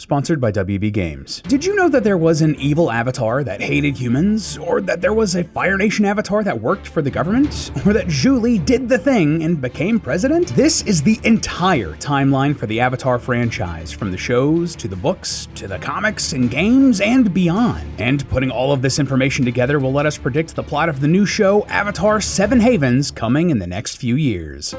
sponsored by WB Games. Did you know that there was an evil avatar that hated humans? Or that there was a Fire Nation avatar that worked for the government? Or that Zhu Li did the thing and became president? This is the entire timeline for the Avatar franchise, from the shows, to the books, to the comics and games, and beyond. And putting all of this information together will let us predict the plot of the new show, Avatar 7 Havens, coming in the next few years.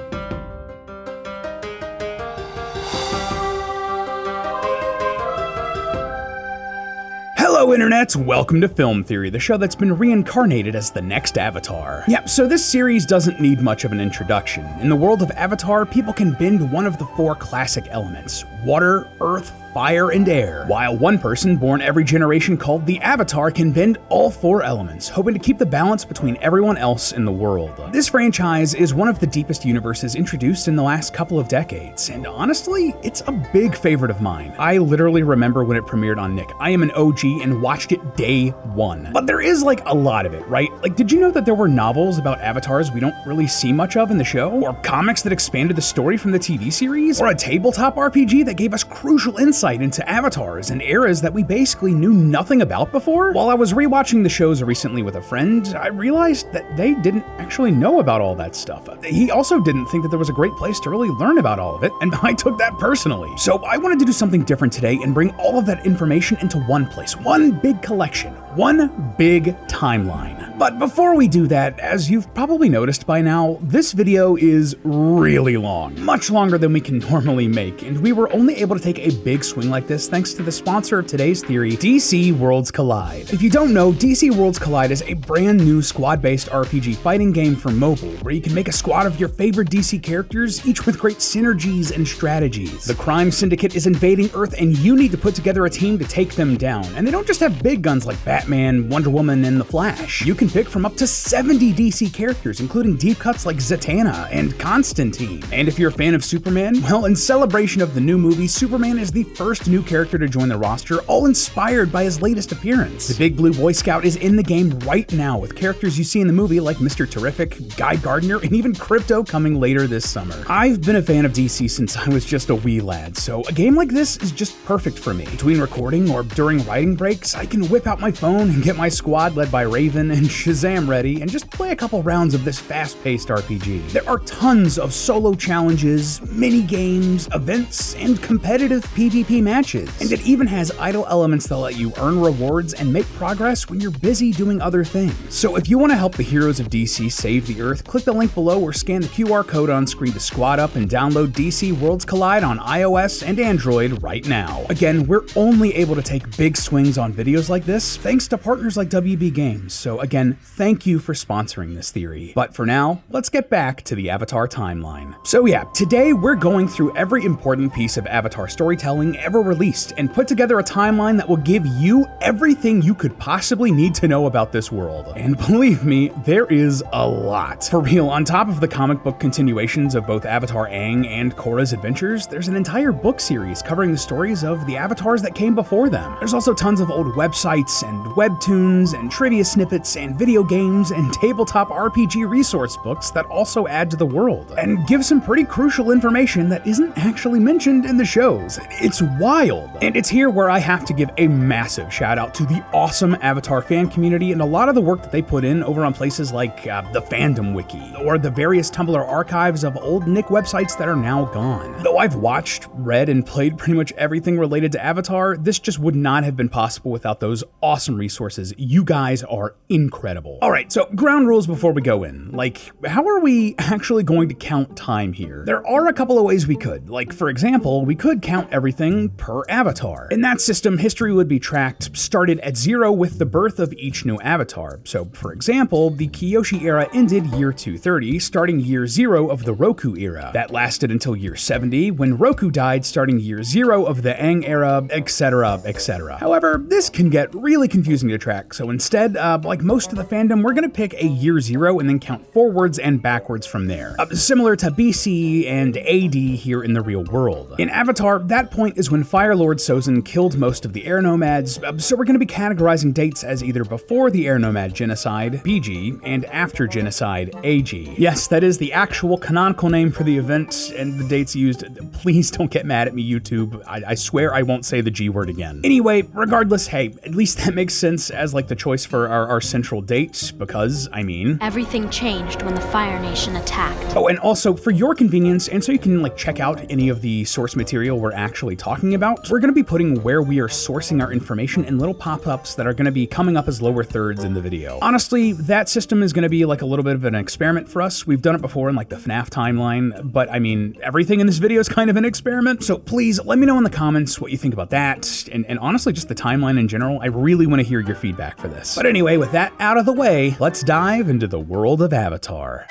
Hello Internet, welcome to Film Theory, the show that's been reincarnated as the next Avatar. Yep, so this series doesn't need much of an introduction. In the world of Avatar, people can bend one of the four classic elements: water, earth, fire, and air, while one person born every generation called the Avatar can bend all four elements, hoping to keep the balance between everyone else in the world. This franchise is one of the deepest universes introduced in the last couple of decades, and honestly, it's a big favorite of mine. I literally remember when it premiered on Nick. I am an OG and watched it day one. But there is like a lot of it, right? Like, did you know that there were novels about avatars we don't really see much of in the show? Or comics that expanded the story from the TV series? Or a tabletop RPG that gave us crucial insight into avatars and eras that we basically knew nothing about before? While I was rewatching the shows recently with a friend, I realized that they didn't actually know about all that stuff. He also didn't think that there was a great place to really learn about all of it, and I took that personally. So I wanted to do something different today and bring all of that information into one place, one big collection, one big timeline. But before we do that, as you've probably noticed by now, this video is really long, much longer than we can normally make, and we were only able to take a big swing like this thanks to the sponsor of today's theory, DC Worlds Collide. If you don't know, DC Worlds Collide is a brand new squad-based RPG fighting game for mobile, where you can make a squad of your favorite DC characters, each with great synergies and strategies. The crime syndicate is invading Earth, and you need to put together a team to take them down, and they don't just have big guns like Batman, Wonder Woman, and The Flash. You can pick from up to 70 DC characters, including deep cuts like Zatanna and Constantine. And if you're a fan of Superman, well, in celebration of the new movie, Superman is the first new character to join the roster, all inspired by his latest appearance. The Big Blue Boy Scout is in the game right now, with characters you see in the movie like Mr. Terrific, Guy Gardner, and even Crypto coming later this summer. I've been a fan of DC since I was just a wee lad, so a game like this is just perfect for me. Between recording or during writing breaks, I can whip out my phone and get my squad led by Raven and Shazam ready and just play a couple rounds of this fast-paced RPG. There are tons of solo challenges, mini games, events, and competitive PvP matches, and it even has idle elements that let you earn rewards and make progress when you're busy doing other things. So if you want to help the heroes of DC save the Earth, click the link below or scan the QR code on screen to squad up and download DC Worlds Collide on iOS and Android right now. Again, we're only able to take big swings on videos like this thanks to partners like WB Games, so again, thank you for sponsoring this theory. But for now, let's get back to the Avatar timeline. So yeah, today we're going through every important piece of Avatar storytelling ever released and put together a timeline that will give you everything you could possibly need to know about this world. And believe me, there is a lot. For real, on top of the comic book continuations of both Avatar Aang and Korra's adventures, there's an entire book series covering the stories of the avatars that came before them. There's also tons of old websites and webtoons and trivia snippets and video games and tabletop RPG resource books that also add to the world and give some pretty crucial information that isn't actually mentioned in the shows. It's wild. And it's here where I have to give a massive shout out to the awesome Avatar fan community and a lot of the work that they put in over on places like the Fandom Wiki or the various Tumblr archives of old Nick websites that are now gone. Though I've watched, read, and played pretty much everything related to Avatar, this just would not have been possible without those awesome resources. You guys are incredible. Alright, so ground rules before we go in. Like, how are we actually going to count time here? There are a couple of ways we could. Like, for example, we could count everything per avatar. In that system, history would be tracked started at 0 with the birth of each new avatar. So, for example, the Kyoshi era ended year 230, starting year 0 of the Roku era. That lasted until year 70, when Roku died, starting year 0 of the Aang era, etc., etc. However, this can get really confusing confusing to track, so instead, like most of the fandom, we're gonna pick a year 0 and then count forwards and backwards from there. Similar to BC and AD here in the real world. In Avatar, that point is when Fire Lord Sozin killed most of the air nomads, so we're gonna be categorizing dates as either before the air nomad genocide, BG, and after genocide, AG. Yes, that is the actual canonical name for the event, and the dates used. Please don't get mad at me, YouTube. I swear I won't say the G word again. Anyway, regardless, hey, at least that makes sense as like the choice for our central date, because, I mean... Everything changed when the Fire Nation attacked. Oh, and also, for your convenience, and so you can like check out any of the source material we're actually talking about, we're gonna be putting where we are sourcing our information in little pop-ups that are gonna be coming up as lower thirds in the video. Honestly, that system is gonna be like a little bit of an experiment for us. We've done it before in like the FNAF timeline, but I mean, everything in this video is kind of an experiment, so please let me know in the comments what you think about that, and honestly, just the timeline in general. I really want to hear your feedback for this. But anyway, with that out of the way, let's dive into the world of Avatar.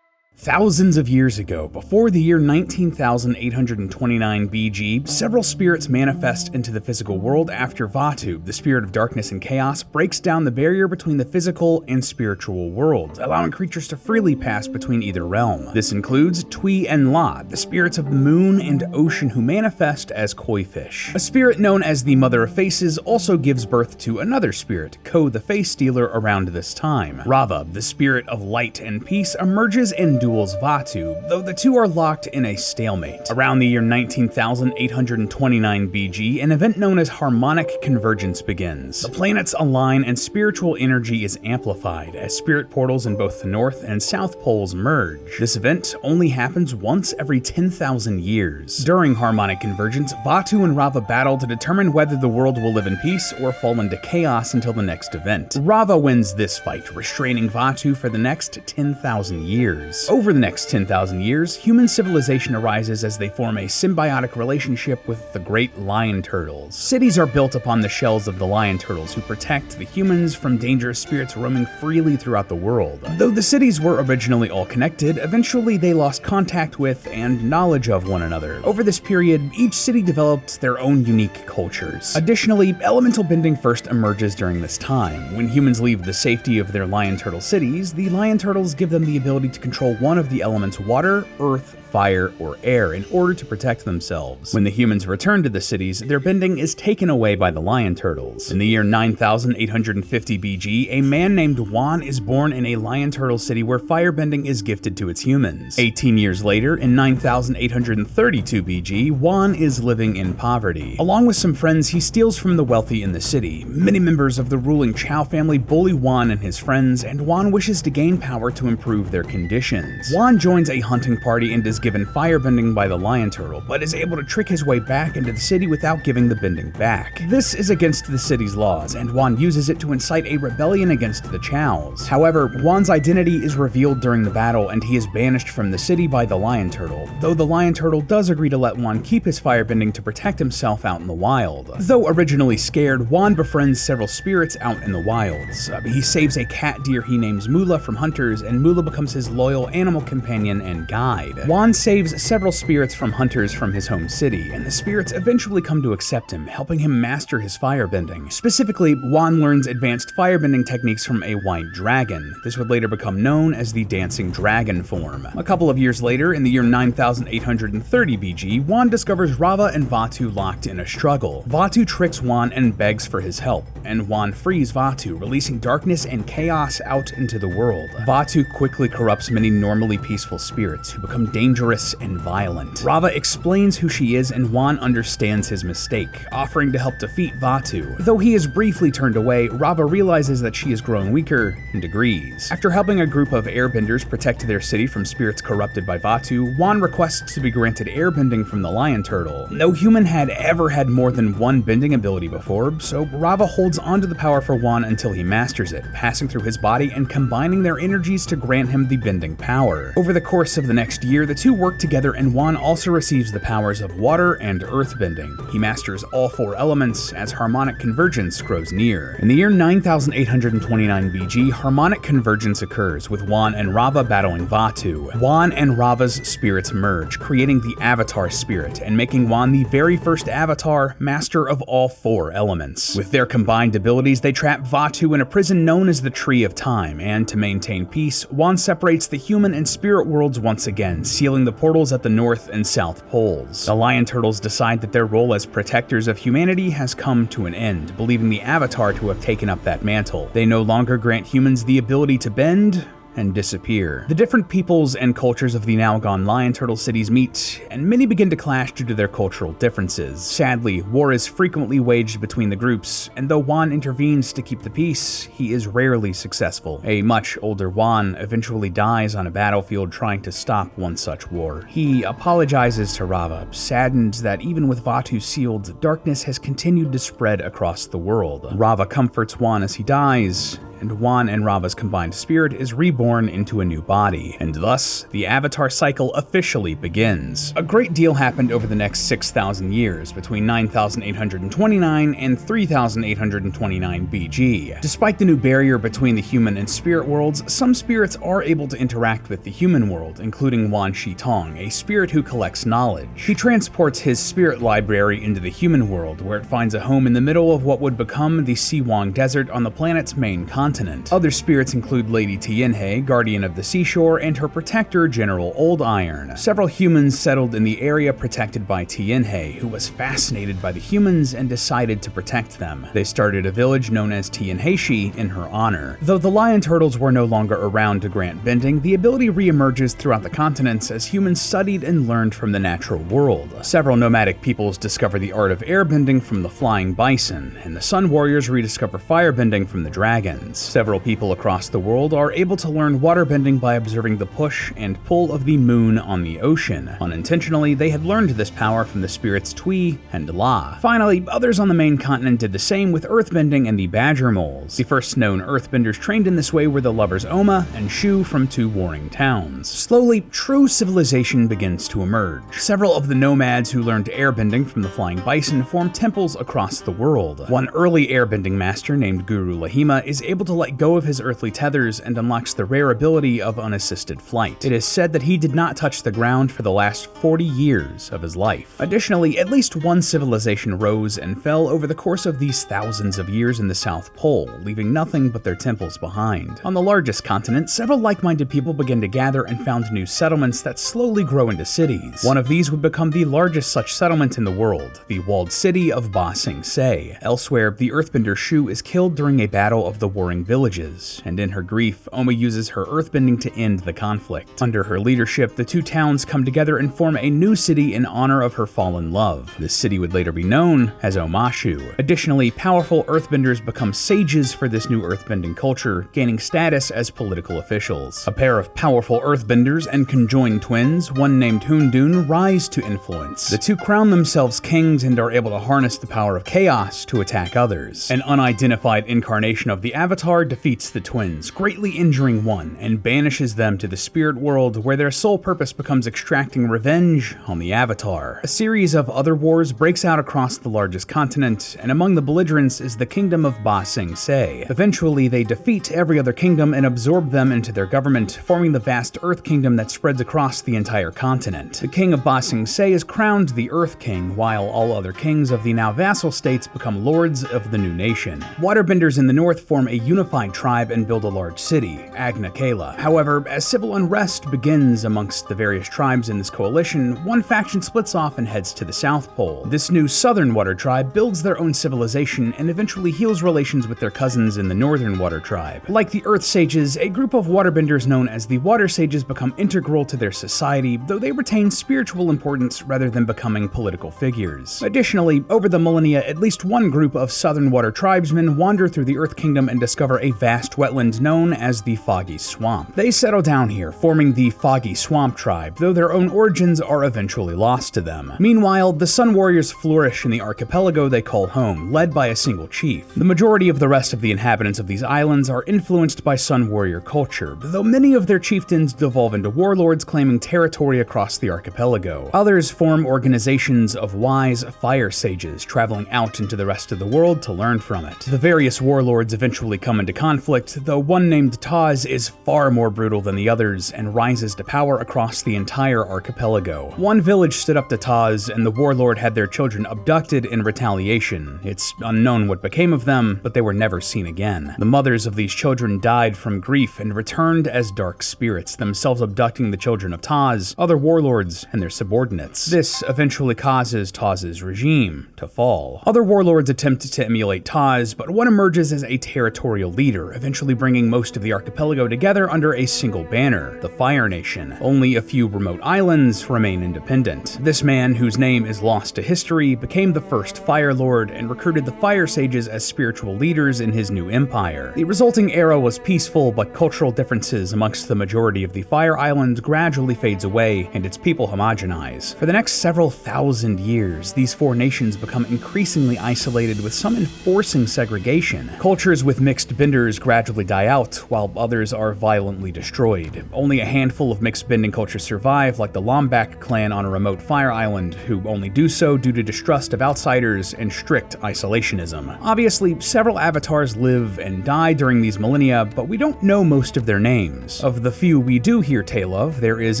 Thousands of years ago, before the year 19,829 BG, several spirits manifest into the physical world after Vatu, the spirit of darkness and chaos, breaks down the barrier between the physical and spiritual world, allowing creatures to freely pass between either realm. This includes Tui and La, the spirits of the moon and ocean who manifest as koi fish. A spirit known as the Mother of Faces also gives birth to another spirit, Ko the Face Stealer, around this time. Rava, the spirit of light and peace, emerges and duels Vatu, though the two are locked in a stalemate. Around the year 19,829 BG, an event known as harmonic convergence begins. The planets align and spiritual energy is amplified as spirit portals in both the north and south poles merge. This event only happens once every 10,000 years. During harmonic convergence, Vatu and Rava battle to determine whether the world will live in peace or fall into chaos until the next event. Rava wins this fight, restraining Vatu for the next 10,000 years. Over the next 10,000 years, human civilization arises as they form a symbiotic relationship with the great lion turtles. Cities are built upon the shells of the lion turtles who protect the humans from dangerous spirits roaming freely throughout the world. Though the cities were originally all connected, eventually they lost contact with and knowledge of one another. Over this period, each city developed their own unique cultures. Additionally, elemental bending first emerges during this time. When humans leave the safety of their lion turtle cities, the lion turtles give them the ability to control one of the elements water, earth, fire, or air in order to protect themselves. When the humans return to the cities, their bending is taken away by the lion turtles. In the year 9,850 BG, a man named Wan is born in a lion turtle city where firebending is gifted to its humans. 18 years later, in 9,832 BG, Wan is living in poverty. Along with some friends, he steals from the wealthy in the city. Many members of the ruling Chow family bully Wan and his friends, and Wan wishes to gain power to improve their conditions. Wan joins a hunting party and is given firebending by the lion turtle, but is able to trick his way back into the city without giving the bending back. This is against the city's laws, and Wan uses it to incite a rebellion against the Chows. However, Wan's identity is revealed during the battle, and he is banished from the city by the lion turtle, though the lion turtle does agree to let Wan keep his firebending to protect himself out in the wild. Though originally scared, Wan befriends several spirits out in the wilds. He saves a cat deer he names Mula from hunters, and Mula becomes his loyal animal companion and guide. Wan saves several spirits from hunters from his home city, and the spirits eventually come to accept him, helping him master his firebending. Specifically, Wan learns advanced firebending techniques from a white dragon. This would later become known as the dancing dragon form. A couple of years later, in the year 9,830 BG, Wan discovers Rava and Vatu locked in a struggle. Vatu tricks Wan and begs for his help, and Wan frees Vatu, releasing darkness and chaos out into the world. Vatu quickly corrupts many normally peaceful spirits who become dangerous and violent. Rava explains who she is, and Wan understands his mistake, offering to help defeat Vatu. Though he is briefly turned away, Rava realizes that she is growing weaker and agrees. After helping a group of airbenders protect their city from spirits corrupted by Vatu, Wan requests to be granted airbending from the lion turtle. No human had ever had more than one bending ability before, so Rava holds onto the power for Wan until he masters it, passing through his body and combining their energies to grant him the bending power. power. Over the course of the next year, the two work together and Wan also receives the powers of water and earthbending. He masters all 4 elements as harmonic convergence grows near. In the year 9829 BG, harmonic convergence occurs, with Wan and Rava battling Vaatu. Wan and Rava's spirits merge, creating the Avatar spirit, and making Wan the very first Avatar, master of all 4 elements. With their combined abilities, they trap Vaatu in a prison known as the Tree of Time, and to maintain peace, Wan separates the human and spirit worlds once again, sealing the portals at the North and South Poles. The Lion Turtles decide that their role as protectors of humanity has come to an end, believing the Avatar to have taken up that mantle. They no longer grant humans the ability to bend and disappear. The different peoples and cultures of the now gone Lion Turtle cities meet, and many begin to clash due to their cultural differences. Sadly, war is frequently waged between the groups, and though Wan intervenes to keep the peace, he is rarely successful. A much older Wan eventually dies on a battlefield trying to stop one such war. He apologizes to Rava, saddened that even with Vaatu sealed, darkness has continued to spread across the world. Rava comforts Wan as he dies, and Wan and Rava's combined spirit is reborn into a new body, and thus, the Avatar cycle officially begins. A great deal happened over the next 6,000 years, between 9829 and 3829 BG. Despite the new barrier between the human and spirit worlds, some spirits are able to interact with the human world, including Wan Shi Tong, a spirit who collects knowledge. He transports his spirit library into the human world, where it finds a home in the middle of what would become the Siwang Desert on the planet's main continent. Other spirits include Lady Tianhe, guardian of the seashore, and her protector, General Old Iron. Several humans settled in the area protected by Tianhe, who was fascinated by the humans and decided to protect them. They started a village known as Tianheshi in her honor. Though the Lion Turtles were no longer around to grant bending, the ability reemerges throughout the continents as humans studied and learned from the natural world. Several nomadic peoples discover the art of airbending from the flying bison, and the Sun Warriors rediscover firebending from the dragons. Several people across the world are able to learn waterbending by observing the push and pull of the moon on the ocean. Unintentionally, they had learned this power from the spirits Tui and La. Finally, others on the main continent did the same with earthbending and the badger moles. The first known earthbenders trained in this way were the lovers Oma and Shu from 2 warring towns. Slowly, true civilization begins to emerge. Several of the nomads who learned airbending from the flying bison form temples across the world. One early airbending master named Guru Lahima is able to let go of his earthly tethers and unlocks the rare ability of unassisted flight. It is said that he did not touch the ground for the last 40 years of his life. Additionally, at least one civilization rose and fell over the course of these thousands of years in the South Pole, leaving nothing but their temples behind. On the largest continent, several like-minded people began to gather and found new settlements that slowly grow into cities. One of these would become the largest such settlement in the world, the walled city of Ba Sing Se. Elsewhere, the earthbender Shu is killed during a battle of the warring villages, and in her grief, Oma uses her earthbending to end the conflict. Under her leadership, the 2 towns come together and form a new city in honor of her fallen love. This city would later be known as Omashu. Additionally, powerful earthbenders become sages for this new earthbending culture, gaining status as political officials. A pair of powerful earthbenders and conjoined twins, one named Hundun, rise to influence. The 2 crown themselves kings and are able to harness the power of chaos to attack others. An unidentified incarnation of the Avatar defeats the twins, greatly injuring one, and banishes them to the spirit world, where their sole purpose becomes extracting revenge on the Avatar. A series of other wars breaks out across the largest continent, and among the belligerents is the kingdom of Ba Sing Se. Eventually, they defeat every other kingdom and absorb them into their government, forming the vast Earth Kingdom that spreads across the entire continent. The king of Ba Sing Se is crowned the Earth King, while all other kings of the now vassal states become lords of the new nation. Waterbenders in the north form a unified tribe and build a large city, Agna Kala. However, as civil unrest begins amongst the various tribes in this coalition, one faction splits off and heads to the South Pole. This new southern water tribe builds their own civilization and eventually heals relations with their cousins in the northern water tribe. Like the Earth Sages, a group of waterbenders known as the Water Sages become integral to their society, though they retain spiritual importance rather than becoming political figures. Additionally, over the millennia, at least one group of southern water tribesmen wander through the Earth Kingdom and discover discover a vast wetland known as the Foggy Swamp. They settle down here, forming the Foggy Swamp tribe, though their own origins are eventually lost to them. Meanwhile, the Sun Warriors flourish in the archipelago they call home, led by a single chief. The majority of the rest of the inhabitants of these islands are influenced by Sun Warrior culture, though many of their chieftains devolve into warlords claiming territory across the archipelago. Others form organizations of wise fire sages, traveling out into the rest of the world to learn from it. The various warlords eventually come into conflict, though one named Taz is far more brutal than the others and rises to power across the entire archipelago. One village stood up to Taz, and the warlord had their children abducted in retaliation. It's unknown what became of them, but they were never seen again. The mothers of these children died from grief and returned as dark spirits, themselves abducting the children of Taz, other warlords, and their subordinates. This eventually causes Taz's regime to fall. Other warlords attempt to emulate Taz, but one emerges as a territorial leader, eventually bringing most of the archipelago together under a single banner, the Fire Nation. Only a few remote islands remain independent. This man, whose name is lost to history, became the first Fire Lord and recruited the Fire Sages as spiritual leaders in his new empire. The resulting era was peaceful, but cultural differences amongst the majority of the Fire Islands gradually fades away, and its people homogenize. For the next several thousand years, these four nations become increasingly isolated, with some enforcing segregation. Cultures with mixed benders gradually die out, while others are violently destroyed. Only a handful of mixed bending cultures survive, like the Lombak clan on a remote Fire Island, who only do so due to distrust of outsiders and strict isolationism. Obviously, several avatars live and die during these millennia, but we don't know most of their names. Of the few we do hear tale of, there is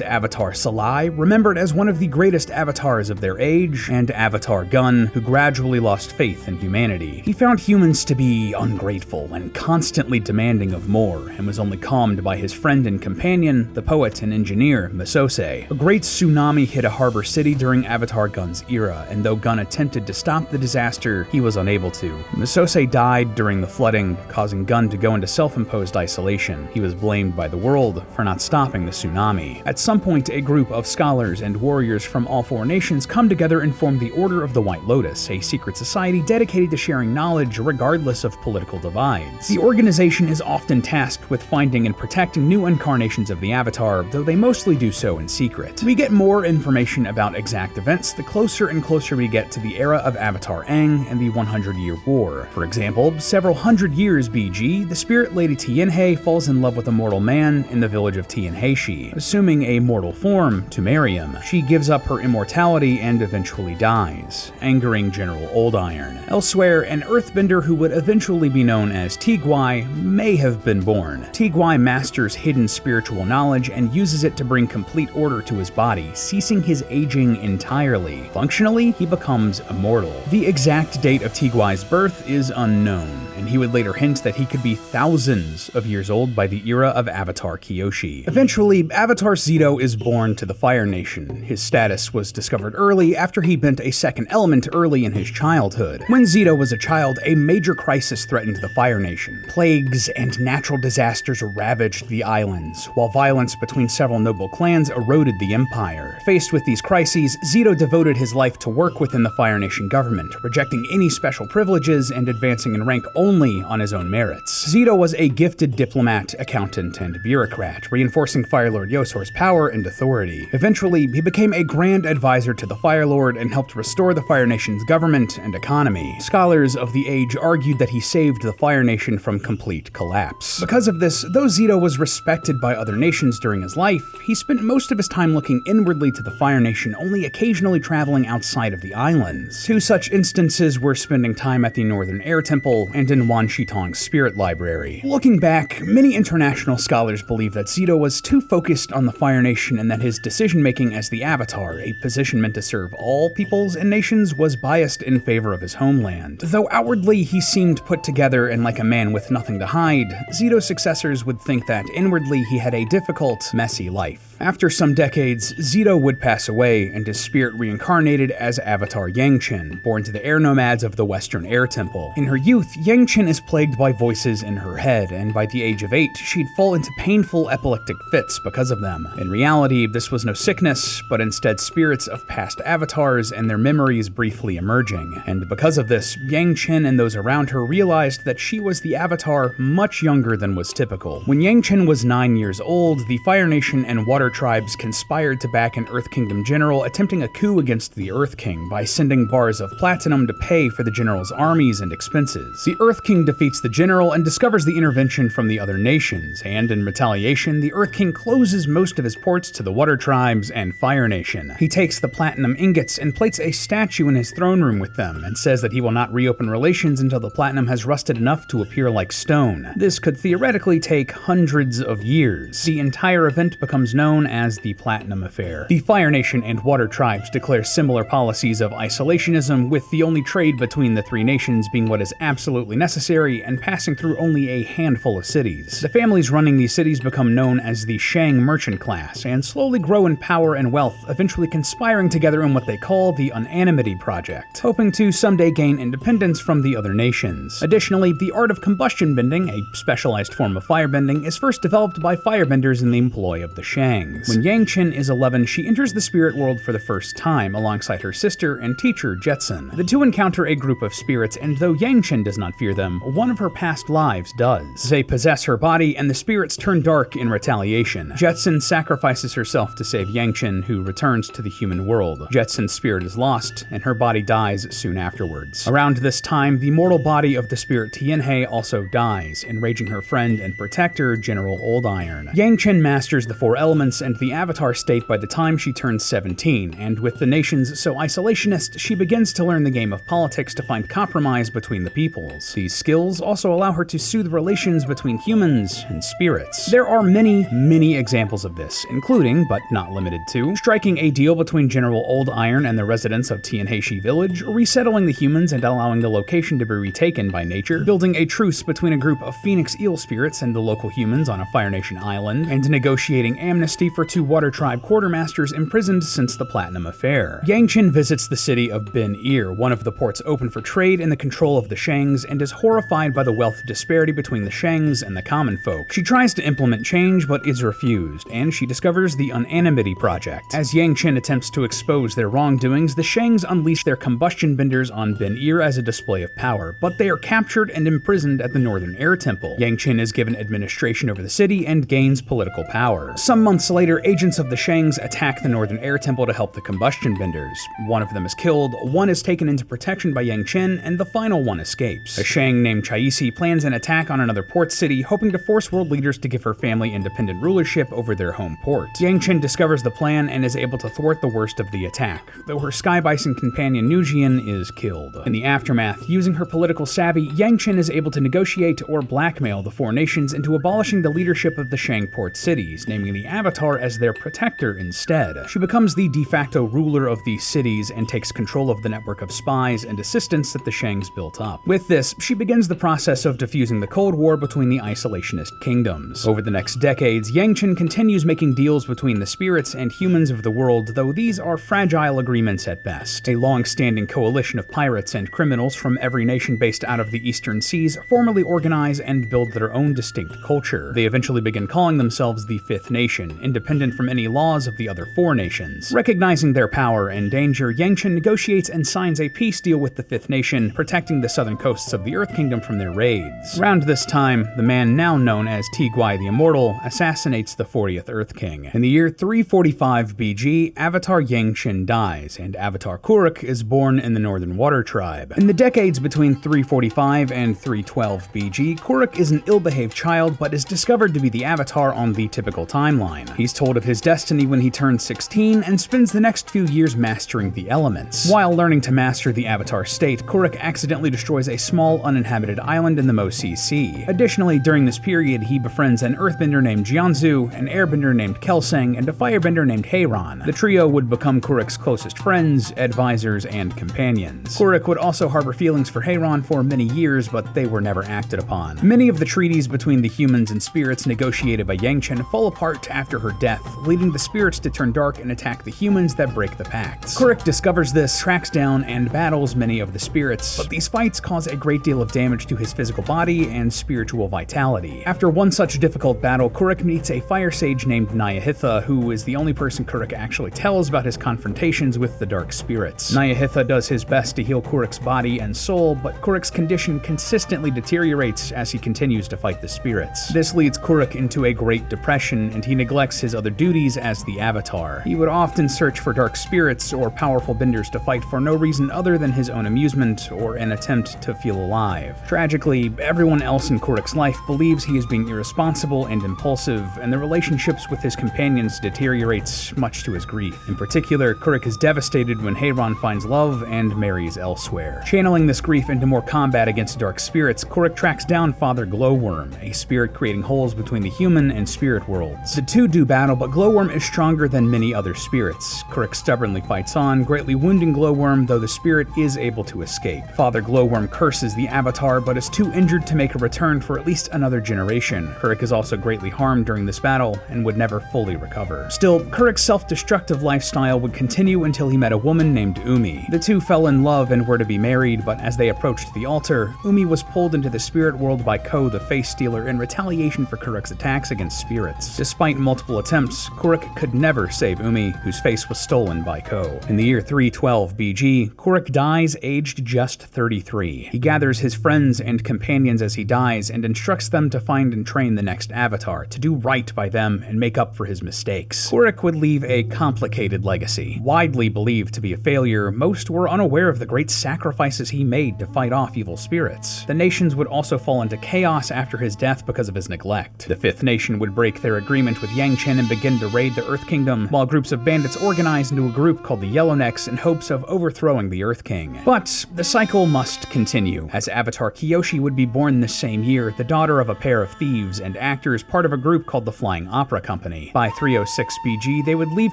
Avatar Salai, remembered as one of the greatest avatars of their age, and Avatar Gun, who gradually lost faith in humanity. He found humans to be ungrateful and constantly demanding of more, and was only calmed by his friend and companion, the poet and engineer, Masose. A great tsunami hit a harbor city during Avatar Gun's era, and though Gun attempted to stop the disaster, he was unable to. Masose died during the flooding, causing Gun to go into self-imposed isolation. He was blamed by the world for not stopping the tsunami. At some point, a group of scholars and warriors from all four nations come together and form the Order of the White Lotus, a secret society dedicated to sharing knowledge regardless of political divides. The organization is often tasked with finding and protecting new incarnations of the Avatar, though they mostly do so in secret. We get more information about exact events the closer and closer we get to the era of Avatar Aang and the 100-Year War. For example, several hundred years BG, the spirit lady Tianhe falls in love with a mortal man in the village of Tianheishi, assuming a mortal form to marry him. She gives up her immortality and eventually dies, angering General Old Iron. Elsewhere, an earthbender who would eventually be known as Tigwai may have been born. Tigwai masters hidden spiritual knowledge and uses it to bring complete order to his body, ceasing his aging entirely. Functionally, he becomes immortal. The exact date of Tigwai's birth is unknown, and he would later hint that he could be thousands of years old by the era of Avatar Kyoshi. Eventually, Avatar Szeto is born to the Fire Nation. His status was discovered early after he bent a second element early in his childhood. When Szeto was a child, a major crisis threatened the Fire Nation. Plagues and natural disasters ravaged the islands, while violence between several noble clans eroded the empire. Faced with these crises, Szeto devoted his life to work within the Fire Nation government, rejecting any special privileges and advancing in rank only on his own merits. Szeto was a gifted diplomat, accountant, and bureaucrat, reinforcing Fire Lord Yosor's power and authority. Eventually, he became a grand advisor to the Fire Lord and helped restore the Fire Nation's government and economy. Scholars of the age argued that he saved the Fire Nation from complete collapse. Because of this, though Szeto was respected by other nations during his life, he spent most of his time looking inwardly to the Fire Nation, only occasionally traveling outside of the islands. Two such instances were spending time at the Northern Air Temple and in Wan Shitong's Spirit Library. Looking back, many international scholars believe that Szeto was too focused on the Fire Nation and that his decision-making as the Avatar, a position meant to serve all peoples and nations, was biased in favor of his homeland. Though outwardly he seemed put together and like a man with nothing to hide, Szeto's successors would think that inwardly he had a difficult, messy life. After some decades, Szeto would pass away and his spirit reincarnated as Avatar Yangchen, born to the air nomads of the Western Air Temple. In her youth, Yangchen is plagued by voices in her head, and by the age of 8, she'd fall into painful epileptic fits because of them. In reality, this was no sickness, but instead spirits of past avatars and their memories briefly emerging. And because of this, Yangchen and those around her realized that she was the Avatar much younger than was typical. When Yangchen was 9 years old, the Fire Nation and Water Tribes conspired to back an Earth Kingdom general attempting a coup against the Earth King by sending bars of platinum to pay for the general's armies and expenses. The Earth King defeats the general and discovers the intervention from the other nations, and in retaliation, the Earth King closes most of his ports to the Water Tribes and Fire Nation. He takes the platinum ingots and plates a statue in his throne room with them, and says that he will not reopen relations until the platinum has rusted enough to appear like stone. This could theoretically take hundreds of years. The entire event becomes known as the Platinum Affair. The Fire Nation and Water Tribes declare similar policies of isolationism, with the only trade between the three nations being what is absolutely necessary and passing through only a handful of cities. The families running these cities become known as the Shang merchant class, and slowly grow in power and wealth, eventually conspiring together in what they call the Unanimity Project, hoping to someday gain independence from the other nations. Additionally, the art of combustion bending, a specialized form of firebending, is first developed by firebenders in the employ of the Shangs. When Yangchen is 11, she enters the spirit world for the first time alongside her sister and teacher Jetson. The two encounter a group of spirits, and though Yangchen does not fear them, one of her past lives does. They possess her body, and the spirits turn dark in retaliation. Jetson sacrifices herself to save Yangchen, who returns to the human world. Jetson's spirit is lost, and her body dies soon afterwards. Around this time, the mortal body of the spirit Tianhe also dies, enraging her friend and protector, General Old Iron. Yangchen masters the four elements and the Avatar state by the time she turns 17, and with the nations so isolationist, she begins to learn the game of politics to find compromise between the peoples. These skills also allow her to soothe relations between humans and spirits. There are many examples of this, including, but not limited to, striking a deal between General Old Iron and the residents of Tianhe Village, resettling the humans and allowing the location to be retaken by nature, building a truce between a group of Phoenix Eel spirits and the local humans on a Fire Nation island, and negotiating amnesty for two Water Tribe quartermasters imprisoned since the Platinum Affair. Yangchen visits the city of Ben Ir, one of the ports open for trade in the control of the Shangs, and is horrified by the wealth disparity between the Shangs and the common folk. She tries to implement change, but is refused, and she discovers the Unanimity Project. As Yangchen attempts to expose their wrongdoings, the Shangs unleash their combustion benders on Ben Ir as a display of power, but they are captured and imprisoned at the Northern Air Temple. Yangchen is given administration over the city and gains political power. Some months later, agents of the Shangs attack the Northern Air Temple to help the combustion benders. One of them is killed, one is taken into protection by Yangchen, and the final one escapes. A Shang named Chaisi plans an attack on another port city, hoping to force world leaders to give her family independent rulership over their home port. Yangchen discovers the plan and is able to thwart the worst of the attack, though her Sky Bison companion Nujian is killed. In the aftermath, using her political savvy, Yangchen is able to negotiate or blackmail the four nations into abolishing the leadership of the Shang port cities, naming the Avatar as their protector instead. She becomes the de facto ruler of these cities and takes control of the network of spies and assistants that the Shangs built up. With this, she begins the process of diffusing the Cold War between the isolationist kingdoms. Over the next decades, Yangchen continues making deals between the spirits and humans of the world, though these are fragile agreements at best. A long-standing coalition of pirates and criminals from every nation based out of the Eastern Seas formally organize and build their own distinct culture. They eventually begin calling themselves the Fifth Nation, independent from any laws of the other four nations. Recognizing their power and danger, Yangchen negotiates and signs a peace deal with the Fifth Nation, protecting the southern coasts of the Earth Kingdom from their raids. Around this time, the man now known as Tigwai the Immortal assassinates the 40th Earth King. In the year 345 BG, Avatar Yangchen dies, and Avatar Kuruk is born in the Northern Water Tribe. In the decades between 345 and 312 BG, Kuruk is an ill-behaved child, but is discovered to be the Avatar on the typical timeline. He's told of his destiny when he turns 16 and spends the next few years mastering the elements. While learning to master the Avatar state, Kuruk accidentally destroys a small uninhabited island in the Mosi Sea. Additionally, during this period, he befriends an earthbender named Jianzu, an airbender named Kelsang, and a firebender named Heiran. The trio would become Kuruk's closest friends, advisors, and companions. Kuruk would also harbor feelings for Heiran for many years, but they were never acted upon. Many of the treaties between the humans and spirits negotiated by Yangchen fall apart after her her death, leading the spirits to turn dark and attack the humans that break the pacts. Kuruk discovers this, tracks down, and battles many of the spirits, but these fights cause a great deal of damage to his physical body and spiritual vitality. After one such difficult battle, Kuruk meets a fire sage named Naya, who is the only person Kuruk actually tells about his confrontations with the dark spirits. Naya does his best to heal Kuruk's body and soul, but Kuruk's condition consistently deteriorates as he continues to fight the spirits. This leads Kuruk into a great depression, and he neglects his other duties as the Avatar. He would often search for dark spirits or powerful benders to fight for no reason other than his own amusement or an attempt to feel alive. Tragically, everyone else in Kuruk's life believes he is being irresponsible and impulsive, and the relationships with his companions deteriorates, much to his grief. In particular, Kuruk is devastated when Heiran finds love and marries elsewhere. Channeling this grief into more combat against dark spirits, Kuruk tracks down Father Glowworm, a spirit creating holes between the human and spirit worlds. The two do battle, but Glowworm is stronger than many other spirits. Kuruk stubbornly fights on, greatly wounding Glowworm, though the spirit is able to escape. Father Glowworm curses the Avatar, but is too injured to make a return for at least another generation. Kuruk is also greatly harmed during this battle and would never fully recover. Still, Kuruk's self-destructive lifestyle would continue until he met a woman named Umi. The two fell in love and were to be married, but as they approached the altar, Umi was pulled into the spirit world by Ko, the face stealer, in retaliation for Kuruk's attacks against spirits. Despite multiple attempts, Kuruk could never save Umi, whose face was stolen by Ko. In the year 312 BG, Kuruk dies aged just 33. He gathers his friends and companions as he dies and instructs them to find and train the next Avatar, to do right by them and make up for his mistakes. Kuruk would leave a complicated legacy. Widely believed to be a failure, most were unaware of the great sacrifices he made to fight off evil spirits. The nations would also fall into chaos after his death because of his neglect. The Fifth Nation would break their agreement with Yangchen and begin to raid the Earth Kingdom, while groups of bandits organized into a group called the Yellownecks in hopes of overthrowing the Earth King. But the cycle must continue, as Avatar Kyoshi would be born this same year, the daughter of a pair of thieves and actors part of a group called the Flying Opera Company. By 306 BG, they would leave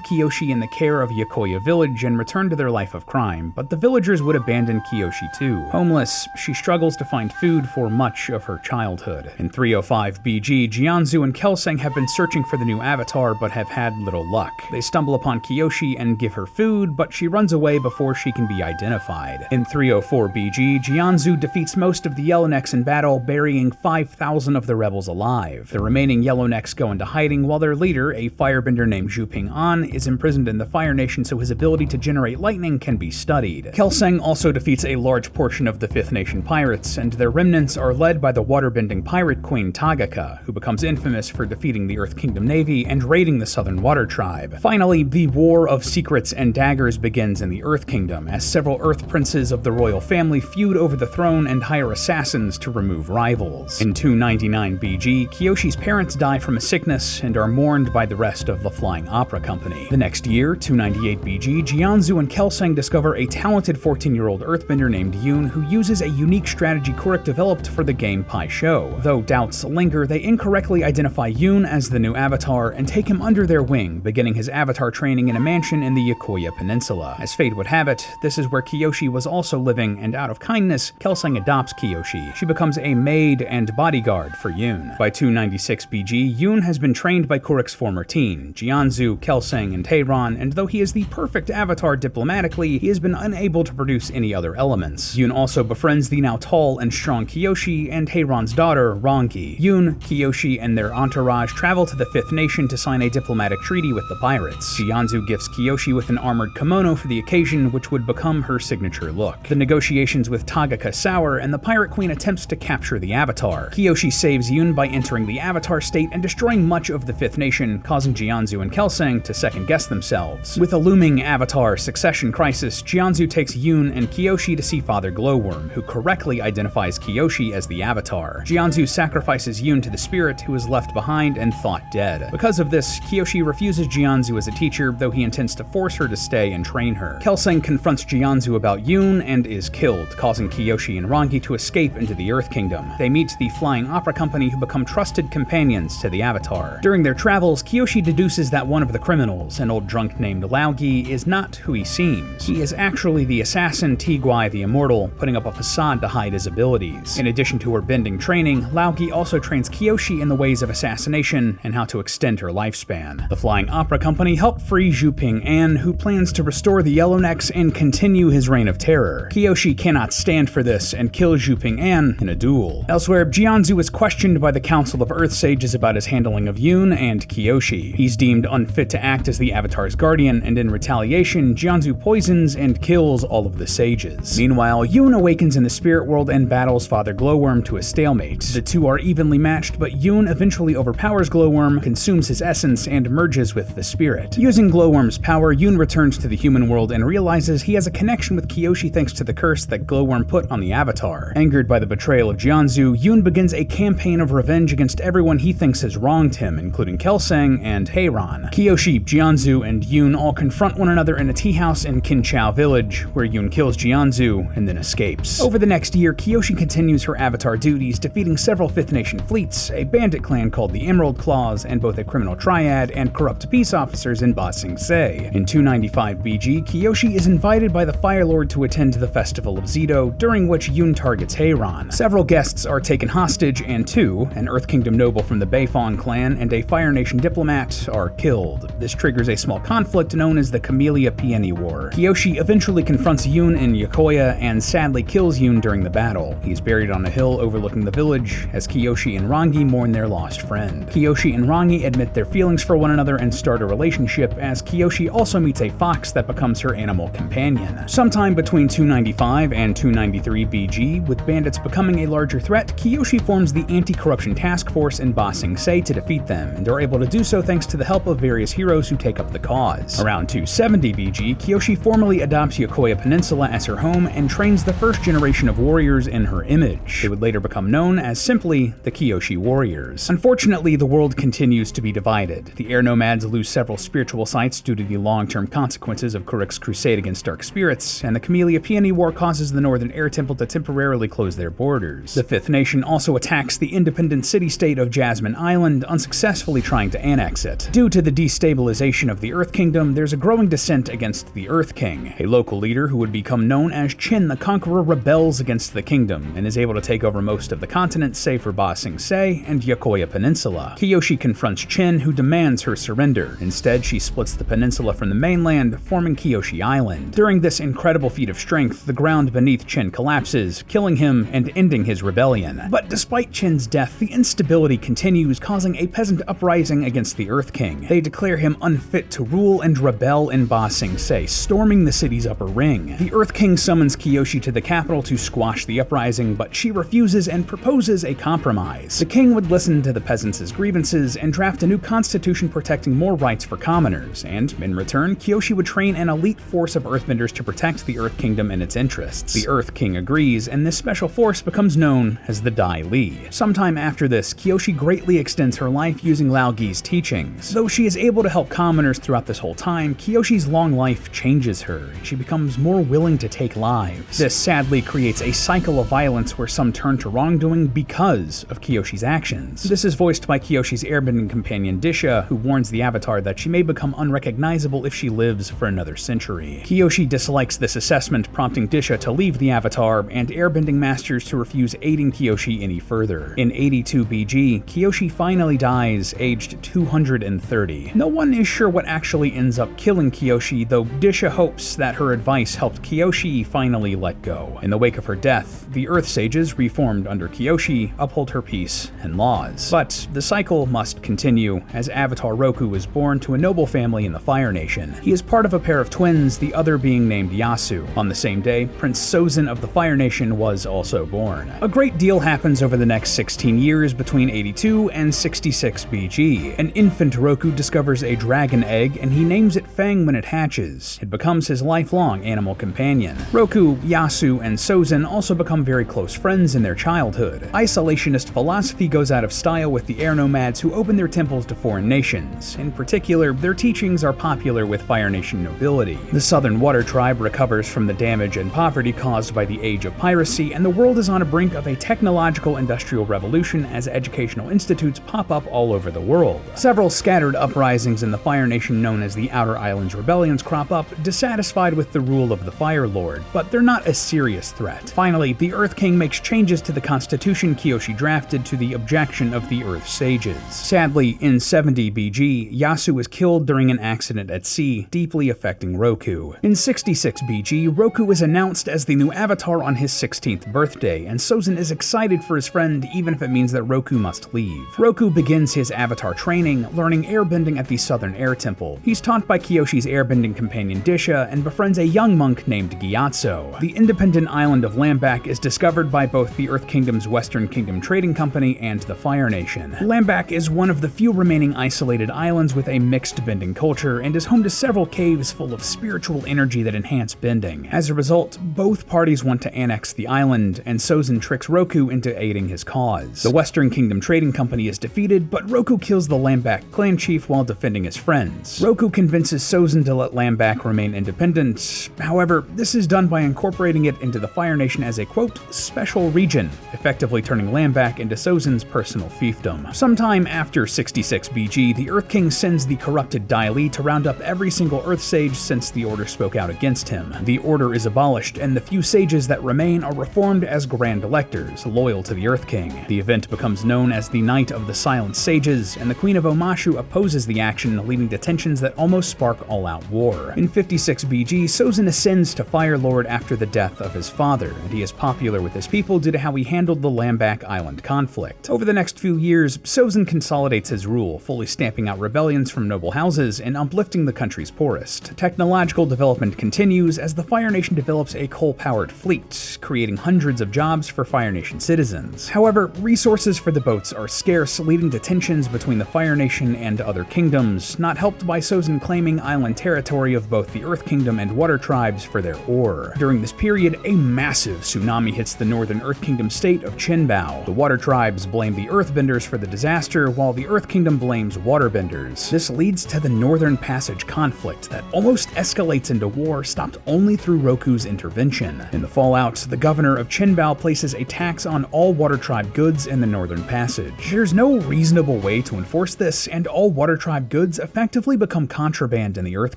Kyoshi in the care of Yokoya village and return to their life of crime, but the villagers would abandon Kyoshi too. Homeless, she struggles to find food for much of her childhood. In 305 BG, Jianzu and Kelsang have been searching for the new Avatar but have had little luck. They stumble upon Kyoshi and give her food, but she runs away before she can be identified. In 304 BG, Jianzu defeats most of the Yellownecks in battle, burying 5,000 of the rebels alive. The remaining Yellownecks go into hiding while their leader, a firebender named Zhuping An, is imprisoned in the Fire Nation so his ability to generate lightning can be studied. Kelsang also defeats a large portion of the Fifth Nation pirates, and their remnants are led by the waterbending pirate queen Tagaka, who becomes infamous for defeating the Earth Kingdom Navy and raiding the Southern Water Tribe. Finally, the War of Secrets and Daggers begins in the Earth Kingdom, as several Earth princes of the royal family feud over the throne and hire assassins to remove rivals. In 299 BG, Kyoshi's parents die from a sickness and are mourned by the rest of the Flying Opera Company. The next year, 298 BG, Jianzu and Kelsang discover a talented 14-year-old earthbender named Yoon who uses a unique strategy Kuruk developed for the game Pai Sho. Though doubts linger, they incorrectly identify Yoon as the new Avatar and take him under their wing, beginning his Avatar training in a mansion in the Yokoya Peninsula. As fate would have it, this is where Kyoshi was also living, and out of kindness, Kelsang adopts Kyoshi. She becomes a maid and bodyguard for Yoon. By 296 BG, Yoon has been trained by Kuruk's former team, Jianzu, Kelsang, and Heiran, and though he is the perfect Avatar diplomatically, he has been unable to produce any other elements. Yoon also befriends the now tall and strong Kyoshi and Heiran's daughter, Rongi. Yoon, Kyoshi, and their entourage travel to the Fifth Nation to sign a diplomatic treaty with the pirates. Jianzu gifts Kyoshi with an armored kimono for the occasion, which would become her signature look. The negotiations with Tagaka sour, and the pirate queen attempts to capture the Avatar. Kyoshi saves Yoon by entering the Avatar state and destroying much of the Fifth Nation, causing Jianzu and Kelsang to second-guess themselves. With a looming Avatar succession crisis, Jianzu takes Yoon and Kyoshi to see Father Glowworm, who correctly identifies Kyoshi as the Avatar. Jianzu sacrifices Yoon to the spirit, who is left behind and thought dead. Because of this, Kyoshi refuses Jianzu as a teacher, though he intends to force her to stay and train her. Kelsang confronts Jianzu about Yoon and is killed, causing Kyoshi and Rongi to escape into the Earth Kingdom. They meet the Flying Opera Company, who become trusted companions to the Avatar. During their travels, Kyoshi deduces that one of the criminals, an old drunk named Laogi, is not who he seems. He is actually the assassin Tigwai the Immortal, putting up a facade to hide his abilities. In addition to her bending training, Laogi also trains Kyoshi in the ways of assassination and how to extend her her lifespan. The Flying Opera Company helped free Zhuping An, who plans to restore the Yellownecks and continue his reign of terror. Kyoshi cannot stand for this and kills Zhuping An in a duel. Elsewhere, Jianzu is questioned by the Council of Earth Sages about his handling of Yoon and Kyoshi. He's deemed unfit to act as the Avatar's guardian, and in retaliation, Jianzu poisons and kills all of the sages. Meanwhile, Yoon awakens in the spirit world and battles Father Glowworm to a stalemate. The two are evenly matched, but Yoon eventually overpowers Glowworm, consumes his essence, and merges with the spirit. Using Glowworm's power, Yoon returns to the human world and realizes he has a connection with Kyoshi thanks to the curse that Glowworm put on the Avatar. Angered by the betrayal of Jianzu, Yoon begins a campaign of revenge against everyone he thinks has wronged him, including Kelsang and Heiran. Kyoshi, Jianzu, and Yoon all confront one another in a tea house in Kinchao village, where Yoon kills Jianzu and then escapes. Over the next year, Kyoshi continues her Avatar duties, defeating several Fifth Nation fleets, a bandit clan called the Emerald Claws, and both a criminal triad and corrupt peace officers in Ba Sing Se. In 295 BG, Kyoshi is invited by the Fire Lord to attend the Festival of Szeto, during which Yoon targets Heiran. Several guests are taken hostage, and two, an Earth Kingdom noble from the Beifong clan and a Fire Nation diplomat, are killed. This triggers a small conflict known as the Camellia Peony War. Kyoshi eventually confronts Yoon in Yokoya and sadly kills Yoon during the battle. He's buried on a hill overlooking the village as Kyoshi and Rangi mourn their lost friend. Kyoshi and Rangi admit their feelings for one another and start a relationship, as Kyoshi also meets a fox that becomes her animal companion. Sometime between 295 and 293 BG, with bandits becoming a larger threat, Kyoshi forms the Anti-Corruption Task Force in Ba Sing Se to defeat them, and are able to do so thanks to the help of various heroes who take up the cause. Around 270 BG, Kyoshi formally adopts Yokoya Peninsula as her home and trains the first generation of warriors in her image. They would later become known as simply the Kyoshi Warriors. Unfortunately, the world continues to be divided. The air nomads lose several spiritual sites due to the long-term consequences of Kuruk's crusade against dark spirits, and the Camellia Peony War causes the Northern Air Temple to temporarily close their borders. The Fifth Nation also attacks the independent city-state of Jasmine Island, unsuccessfully trying to annex it. Due to the destabilization of the Earth Kingdom, there's a growing dissent against the Earth King. A local leader who would become known as Qin the Conqueror rebels against the kingdom and is able to take over most of the continent save for Ba Sing Se and Yokoya Peninsula. Kyoshi confronts Qin, who demands her surrender. Instead, she splits the peninsula from the mainland, forming Kyoshi Island. During this incredible feat of strength, the ground beneath Qin collapses, killing him and ending his rebellion. But despite Qin's death, the instability continues, causing a peasant uprising against the Earth King. They declare him unfit to rule and rebel in Ba Sing Se, storming the city's upper ring. The Earth King summons Kyoshi to the capital to squash the uprising, but she refuses and proposes a compromise. The king would listen to the peasants' grievances and draft a new constitution protecting more rights for commoners, and in return, Kyoshi would train an elite force of earthbenders to protect the Earth Kingdom and its interests. The Earth King agrees, and this special force becomes known as the Dai Li. Sometime after this, Kyoshi greatly extends her life using Lao Gi's teachings. Though she is able to help commoners throughout this whole time, Kyoshi's long life changes her, and she becomes more willing to take lives. This sadly creates a cycle of violence where some turn to wrongdoing because of Kyoshi's actions. This is voiced by Kyoshi's airbending companion Disha, who warns the Avatar that she may become unrecognizable if she lives for another century. Kyoshi dislikes this assessment, prompting Disha to leave the Avatar, and airbending masters to refuse aiding Kyoshi any further. In 82 BG, Kyoshi finally dies, aged 230. No one is sure what actually ends up killing Kyoshi, though Disha hopes that her advice helped Kyoshi finally let go. In the wake of her death, the Earth Sages, reformed under Kyoshi, uphold her peace and laws. But the cycle must continue, as Avatar Roku is born to a noble family in the Fire Nation. He is part of a pair of twins, the other being named Yasu. On the same day, Prince Sozin of the Fire Nation was also born. A great deal happens over the next 16 years between 82 and 66 BG. An infant Roku discovers a dragon egg, and he names it Fang when it hatches. It becomes his lifelong animal companion. Roku, Yasu, and Sozin also become very close friends in their childhood. Isolationist philosophy goes out of style with the air nomads who open their temples to foreign nations. In particular, their teachings are popular with Fire Nation nobility. The Southern Water Tribe recovers from the damage and poverty caused by the Age of Piracy, and the world is on a brink of a technological industrial revolution as educational institutes pop up all over the world. Several scattered uprisings in the Fire Nation known as the Outer Islands Rebellions crop up, dissatisfied with the rule of the Fire Lord, but they're not a serious threat. Finally, the Earth King makes changes to the constitution Kyoshi drafted to the objection of the Earth Sages. Sadly, in In 70 BG, Yasu is killed during an accident at sea, deeply affecting Roku. In 66 BG, Roku is announced as the new Avatar on his 16th birthday, and Sozin is excited for his friend even if it means that Roku must leave. Roku begins his Avatar training, learning airbending at the Southern Air Temple. He's taught by Kyoshi's airbending companion Disha and befriends a young monk named Gyatso. The independent island of Lambak is discovered by both the Earth Kingdom's Western Kingdom Trading Company and the Fire Nation. Lambak is one of the few remaining isolated islands with a mixed bending culture and is home to several caves full of spiritual energy that enhance bending. As a result, both parties want to annex the island, and Sozin tricks Roku into aiding his cause. The Western Kingdom Trading Company is defeated, but Roku kills the Lambak clan chief while defending his friends. Roku convinces Sozin to let Lambak remain independent. However, this is done by incorporating it into the Fire Nation as a, quote, special region, effectively turning Lambak into Sozin's personal fiefdom. Sometime after 66 BG, the Earth King sends the corrupted Dai Li to round up every single Earth Sage since the Order spoke out against him. The Order is abolished, and the few sages that remain are reformed as Grand Electors, loyal to the Earth King. The event becomes known as the Night of the Silent Sages, and the Queen of Omashu opposes the action, leading to tensions that almost spark all-out war. In 56 BG, Sozin ascends to Fire Lord after the death of his father, and he is popular with his people due to how he handled the Lambak Island conflict. Over the next few years, Sozin consolidates his rule, fully stamping out rebellions from noble houses and uplifting the country's poorest. Technological development continues as the Fire Nation develops a coal-powered fleet, creating hundreds of jobs for Fire Nation citizens. However, resources for the boats are scarce, leading to tensions between the Fire Nation and other kingdoms, not helped by Sozin claiming island territory of both the Earth Kingdom and Water Tribes for their ore. During this period, a massive tsunami hits the northern Earth Kingdom state of Qinbao. The Water Tribes blame the Earthbenders for the disaster, while the Earth Kingdom blames Waterbenders. This leads to the Northern Passage conflict that almost escalates into war, stopped only through Roku's intervention. In the fallout, the governor of Qinbao places a tax on all Water Tribe goods in the Northern Passage. There's no reasonable way to enforce this, and all Water Tribe goods effectively become contraband in the Earth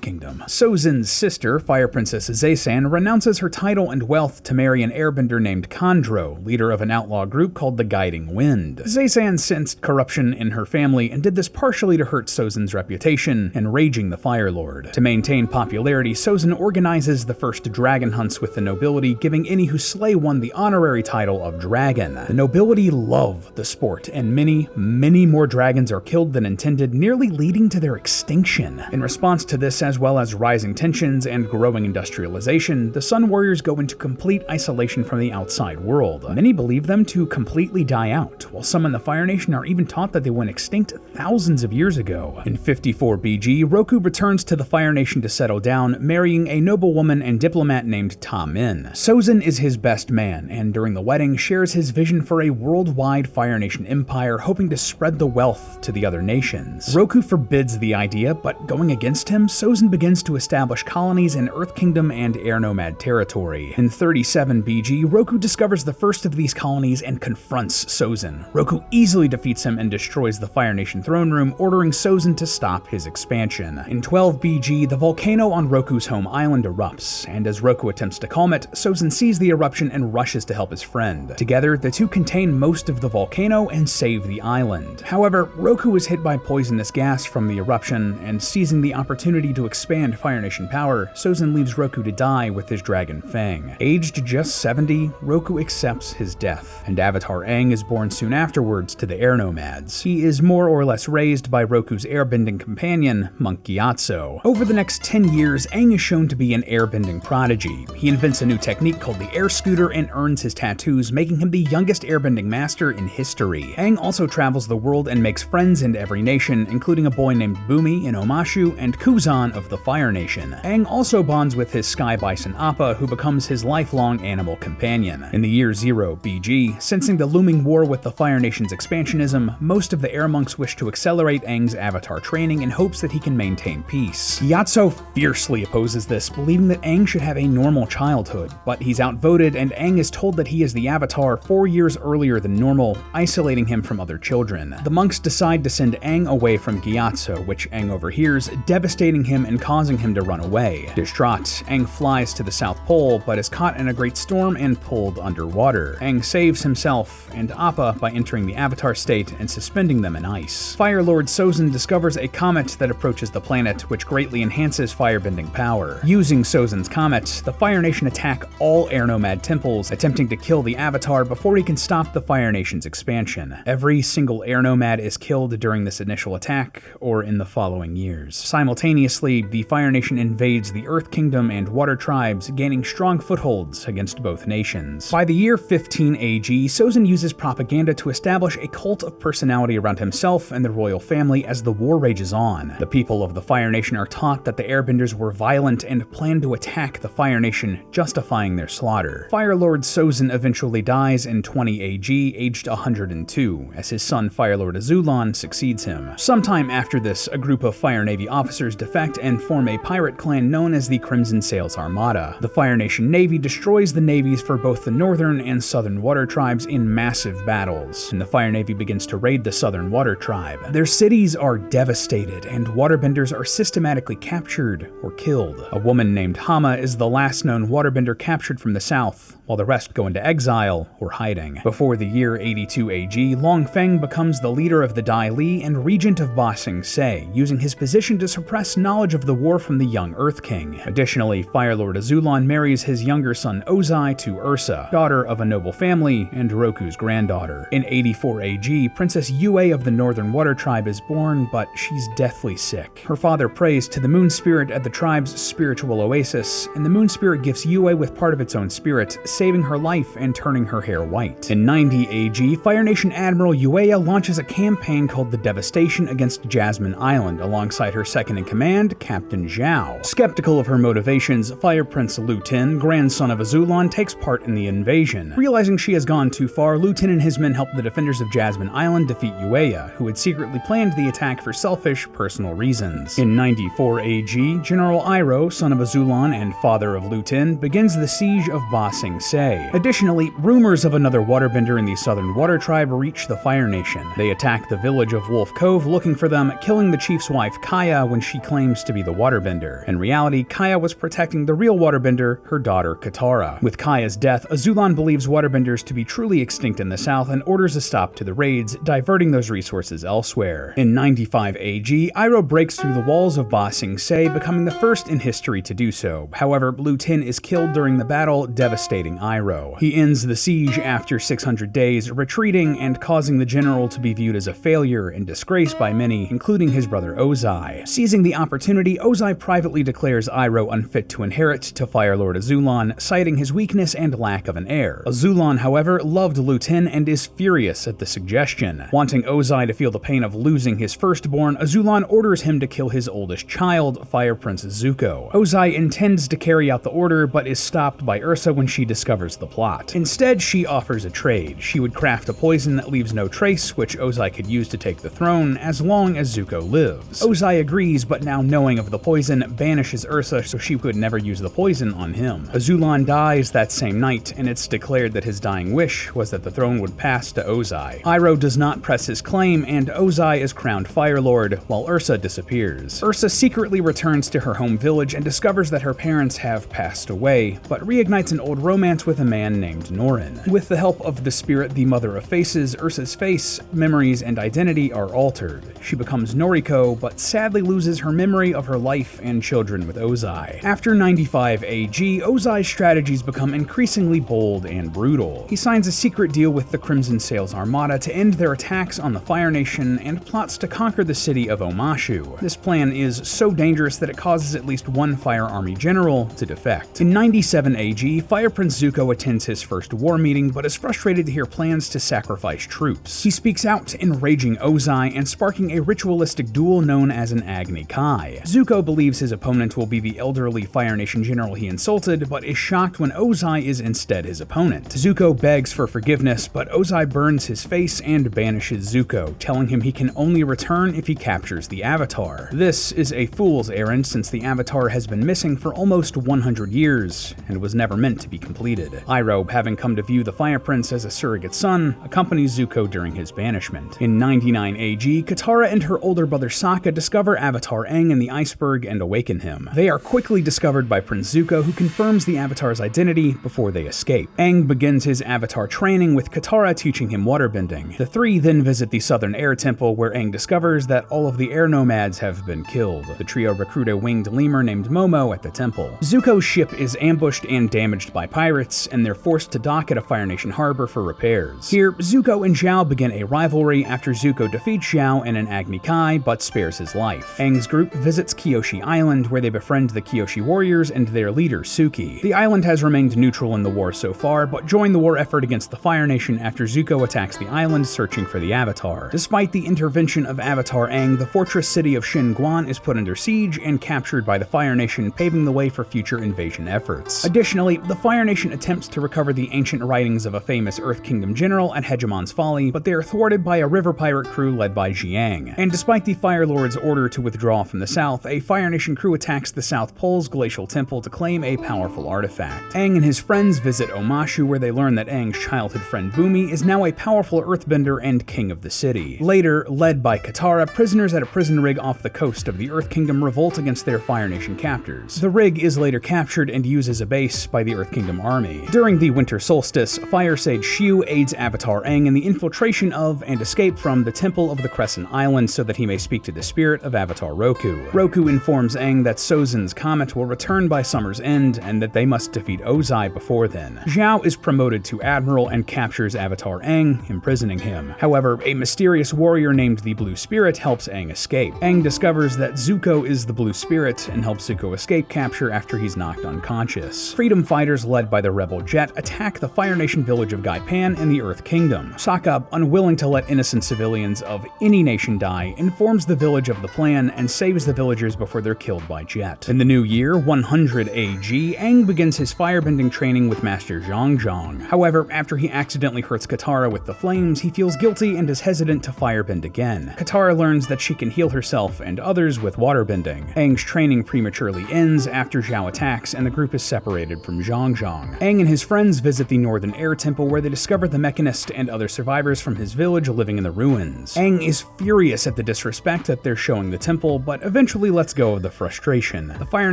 Kingdom. Sozin's sister, Fire Princess Zaysan, renounces her title and wealth to marry an airbender named Kandro, leader of an outlaw group called the Guiding Wind. Zaysan sensed corruption in her family and did this partially to hurt Sozin's reputation, enraging the Fire Lord. To maintain popularity, Sozin organizes the first dragon hunts with the nobility, giving any who slay one the honorary title of dragon. The nobility love the sport, and many more dragons are killed than intended, nearly leading to their extinction. In response to this, as well as rising tensions and growing industrialization, the Sun Warriors go into complete isolation from the outside world. Many believe them to completely die out, while some in the Fire Nation are even taught that they went extinct thousands of years ago. In 54 BG, Roku returns to the Fire Nation to settle down, marrying a noblewoman and diplomat named Ta Min. Sozin is his best man, and during the wedding shares his vision for a worldwide Fire Nation empire, hoping to spread the wealth to the other nations. Roku forbids the idea, but going against him, Sozin begins to establish colonies in Earth Kingdom and Air Nomad territory. In 37 BG, Roku discovers the first of these colonies and confronts Sozin. Roku easily defeats him and destroys the Fire Nation throne room, ordering Sozin to stop his expansion. In 12 BG, the volcano on Roku's home island erupts, and as Roku attempts to calm it, Sozin sees the eruption and rushes to help his friend. Together, the two contain most of the volcano and save the island. However, Roku is hit by poisonous gas from the eruption, and seizing the opportunity to expand Fire Nation power, Sozin leaves Roku to die with his dragon fang. Aged just 70, Roku accepts his death, and Avatar Aang is born soon afterwards to the air nomads. He is more or less raised by Roku's airbending companion, Monk Gyatso. Over the next 10 years, Aang is shown to be an airbending prodigy. He invents a new technique called the air scooter and earns his tattoos, making him the youngest airbending master in history. Aang also travels the world and makes friends in every nation, including a boy named Bumi in Omashu and Kuzan of the Fire Nation. Aang also bonds with his sky bison Appa, who becomes his lifelong animal companion. In the year 0 BG, sensing the looming war with the Fire Nation's expansionism, most of the air monks wish to accelerate Aang's avatar training in hopes that he can maintain peace. Gyatso fiercely opposes this, believing that Aang should have a normal childhood, but he's outvoted and Aang is told that he is the Avatar 4 years earlier than normal, isolating him from other children. The monks decide to send Aang away from Gyatso, which Aang overhears, devastating him and causing him to run away. Distraught, Aang flies to the South Pole, but is caught in a great storm and pulled underwater. Aang saves himself and Appa by entering the Avatar state and suspending them in ice. space. Fire Lord Sozin discovers a comet that approaches the planet, which greatly enhances firebending power. Using Sozin's comet, the Fire Nation attack all air nomad temples, attempting to kill the Avatar before he can stop the Fire Nation's expansion. Every single air nomad is killed during this initial attack, or in the following years. Simultaneously, the Fire Nation invades the Earth Kingdom and Water Tribes, gaining strong footholds against both nations. By the year 15 AG, Sozin uses propaganda to establish a cult of personality around himself and the royal family as the war rages on. The people of the Fire Nation are taught that the Airbenders were violent and plan to attack the Fire Nation, justifying their slaughter. Fire Lord Sozin eventually dies in 20 AG, aged 102, as his son Fire Lord Azulon succeeds him. Sometime after this, a group of Fire Navy officers defect and form a pirate clan known as the Crimson Sails Armada. The Fire Nation Navy destroys the navies for both the northern and southern water tribes in massive battles, and the Fire Navy begins to raid the southern water tribe. Their cities are devastated, and waterbenders are systematically captured or killed. A woman named Hama is the last known waterbender captured from the south, while the rest go into exile or hiding. Before the year 82 AG, Long Feng becomes the leader of the Dai Li and regent of Ba Sing Se, using his position to suppress knowledge of the war from the young Earth King. Additionally, Fire Lord Azulon marries his younger son Ozai to Ursa, daughter of a noble family and Roku's granddaughter. In 84 AG, Princess Yue of the Northern Water Tribe is born, but she's deathly sick. Her father prays to the Moon Spirit at the tribe's spiritual oasis, and the Moon Spirit gifts Yue with part of its own spirit, saving her life and turning her hair white. In 90 AG, Fire Nation Admiral Yueya launches a campaign called the Devastation against Jasmine Island alongside her second-in-command, Captain Zhao. Skeptical of her motivations, Fire Prince Lu Tin, grandson of Azulon, takes part in the invasion. Realizing she has gone too far, Lu Tin and his men help the defenders of Jasmine Island defeat Yueya, who had secretly planned the attack for selfish, personal reasons. In 94 AG, General Iroh, son of Azulon and father of Lu Tin, begins the siege of Ba Sing Se. Additionally, rumors of another waterbender in the Southern Water Tribe reach the Fire Nation. They attack the village of Wolf Cove looking for them, killing the chief's wife Kaya when she claims to be the waterbender. In reality, Kaya was protecting the real waterbender, her daughter Katara. With Kaya's death, Azulon believes waterbenders to be truly extinct in the south and orders a stop to the raids, diverting those resources elsewhere. In 95 AG, Iroh breaks through the walls of Ba Sing Se, becoming the first in history to do so. However, Lu Tin is killed during the battle, devastating Iroh. He ends the siege after 600 days, retreating and causing the general to be viewed as a failure and disgrace by many, including his brother Ozai. Seizing the opportunity, Ozai privately declares Iroh unfit to inherit to Fire Lord Azulon, citing his weakness and lack of an heir. Azulon, however, loved Lu Tin and is furious at the suggestion. Wanting Ozai to feel the pain of losing his firstborn, Azulon orders him to kill his oldest child, Fire Prince Zuko. Ozai intends to carry out the order, but is stopped by Ursa when she discovers the plot. Instead, she offers a trade. She would craft a poison that leaves no trace, which Ozai could use to take the throne, as long as Zuko lives. Ozai agrees, but now knowing of the poison, banishes Ursa so she could never use the poison on him. Azulon dies that same night, and it's declared that his dying wish was that the throne would pass to Ozai. Iroh does not press his claim, and Ozai is crowned Fire Lord, while Ursa disappears. Ursa secretly returns to her home village and discovers that her parents have passed away, but reignites an old romance with a man named Norin. With the help of the spirit, the Mother of Faces, Ursa's face, memories, and identity are altered. She becomes Noriko, but sadly loses her memory of her life and children with Ozai. After 95 AG, Ozai's strategies become increasingly bold and brutal. He signs a secret deal with the Crimson Sails Armada to end their attacks on the Fire Nation and plots to conquer the city of Omashu. This plan is so dangerous that it causes at least one Fire Army general to defect. In 97 AG, Fire Prince Zuko attends his first war meeting, but is frustrated to hear plans to sacrifice troops. He speaks out, enraging Ozai and sparking a ritualistic duel known as an Agni Kai. Zuko believes his opponent will be the elderly Fire Nation general he insulted, but is shocked when Ozai is instead his opponent. Zuko begs for forgiveness, but Ozai burns his face and banishes Zuko, telling him he can only return if he captures the Avatar. This is a fool's errand since the Avatar has been missing for almost 100 years and was never meant to be completed. Iroh, having come to view the Fire Prince as a surrogate son, accompanies Zuko during his banishment. In 99 AG, Katara and her older brother Sokka discover Avatar Aang in the iceberg and awaken him. They are quickly discovered by Prince Zuko, who confirms the Avatar's identity before they escape. Aang begins his Avatar training with Katara teaching him waterbending. The three then visit the southern air temple where Aang discovers that all of the air nomads have been killed. The trio recruit a winged lemur named Momo at the temple. Zuko's ship is ambushed and damaged by pirates, and they're forced to dock at a Fire Nation harbor for repairs. Here, Zuko and Zhao begin a rivalry after Zuko defeats Zhao in an Agni Kai but spares his life. Aang's group visits Kyoshi Island where they befriend the Kyoshi warriors and their leader Suki. The island has remained neutral in the war so far, but joined the war effort against the Fire Nation after Zuko attacks the island searching for the Avatar. Despite the intervention of Avatar Aang, the fortress city of Shinguan is put under siege and captured by the Fire Nation, paving the way for future invasion efforts. Additionally, the Fire Nation attempts to recover the ancient writings of a famous Earth Kingdom general at Hegemon's Folly, but they are thwarted by a river pirate crew led by Jiang. And despite the Fire Lord's order to withdraw from the south, a Fire Nation crew attacks the South Pole's glacial temple to claim a powerful artifact. Aang and his friends visit Omashu where they learn that Aang's childhood friend Bumi is now a powerful earthbender and king of the city. Later, led by Katara, prisoners at a prison rig off the coast of the Earth Kingdom revolt against their Fire Nation captors. The rig is later captured and used as a base by the Earth Kingdom army. During the winter solstice, Fire Sage Xiu aids Avatar Aang in the infiltration of and escape from the Temple of the Crescent Island so that he may speak to the spirit of Avatar Roku. Roku informs Aang that Sozin's comet will return by summer's end and that they must defeat Ozai before then. Zhao is promoted to Admiral and captures Avatar Aang, imprisoning him. However, a mysterious warrior named the Blue Spirit helps Aang escape. Aang discovers that Zuko is the Blue Spirit and helps Zuko escape capture after he's knocked unconscious. Freedom fighters led by the rebel Jet attack the Fire Nation village of Gaipan in the Earth Kingdom. Sokka, unwilling to let innocent civilians of any nation die, informs the village of the plan and saves the villagers before they're killed by Jet. In the new year, 100 AG, Aang begins his firebending training with Master Zhang Zhang. However, after he accidentally hurts Katara with the flames, he feels guilty and is hesitant to firebend again. Katara learns that she can heal herself and others with waterbending. Aang's training prematurely ends after Zhao attacks and the group is separated from Zhang Zhang. Aang and his friends visit the Northern Air Temple where they discover the Mechanist and other survivors from his village living in the ruins. Aang is furious at the disrespect that they're showing the temple, but eventually lets go of the frustration. The Fire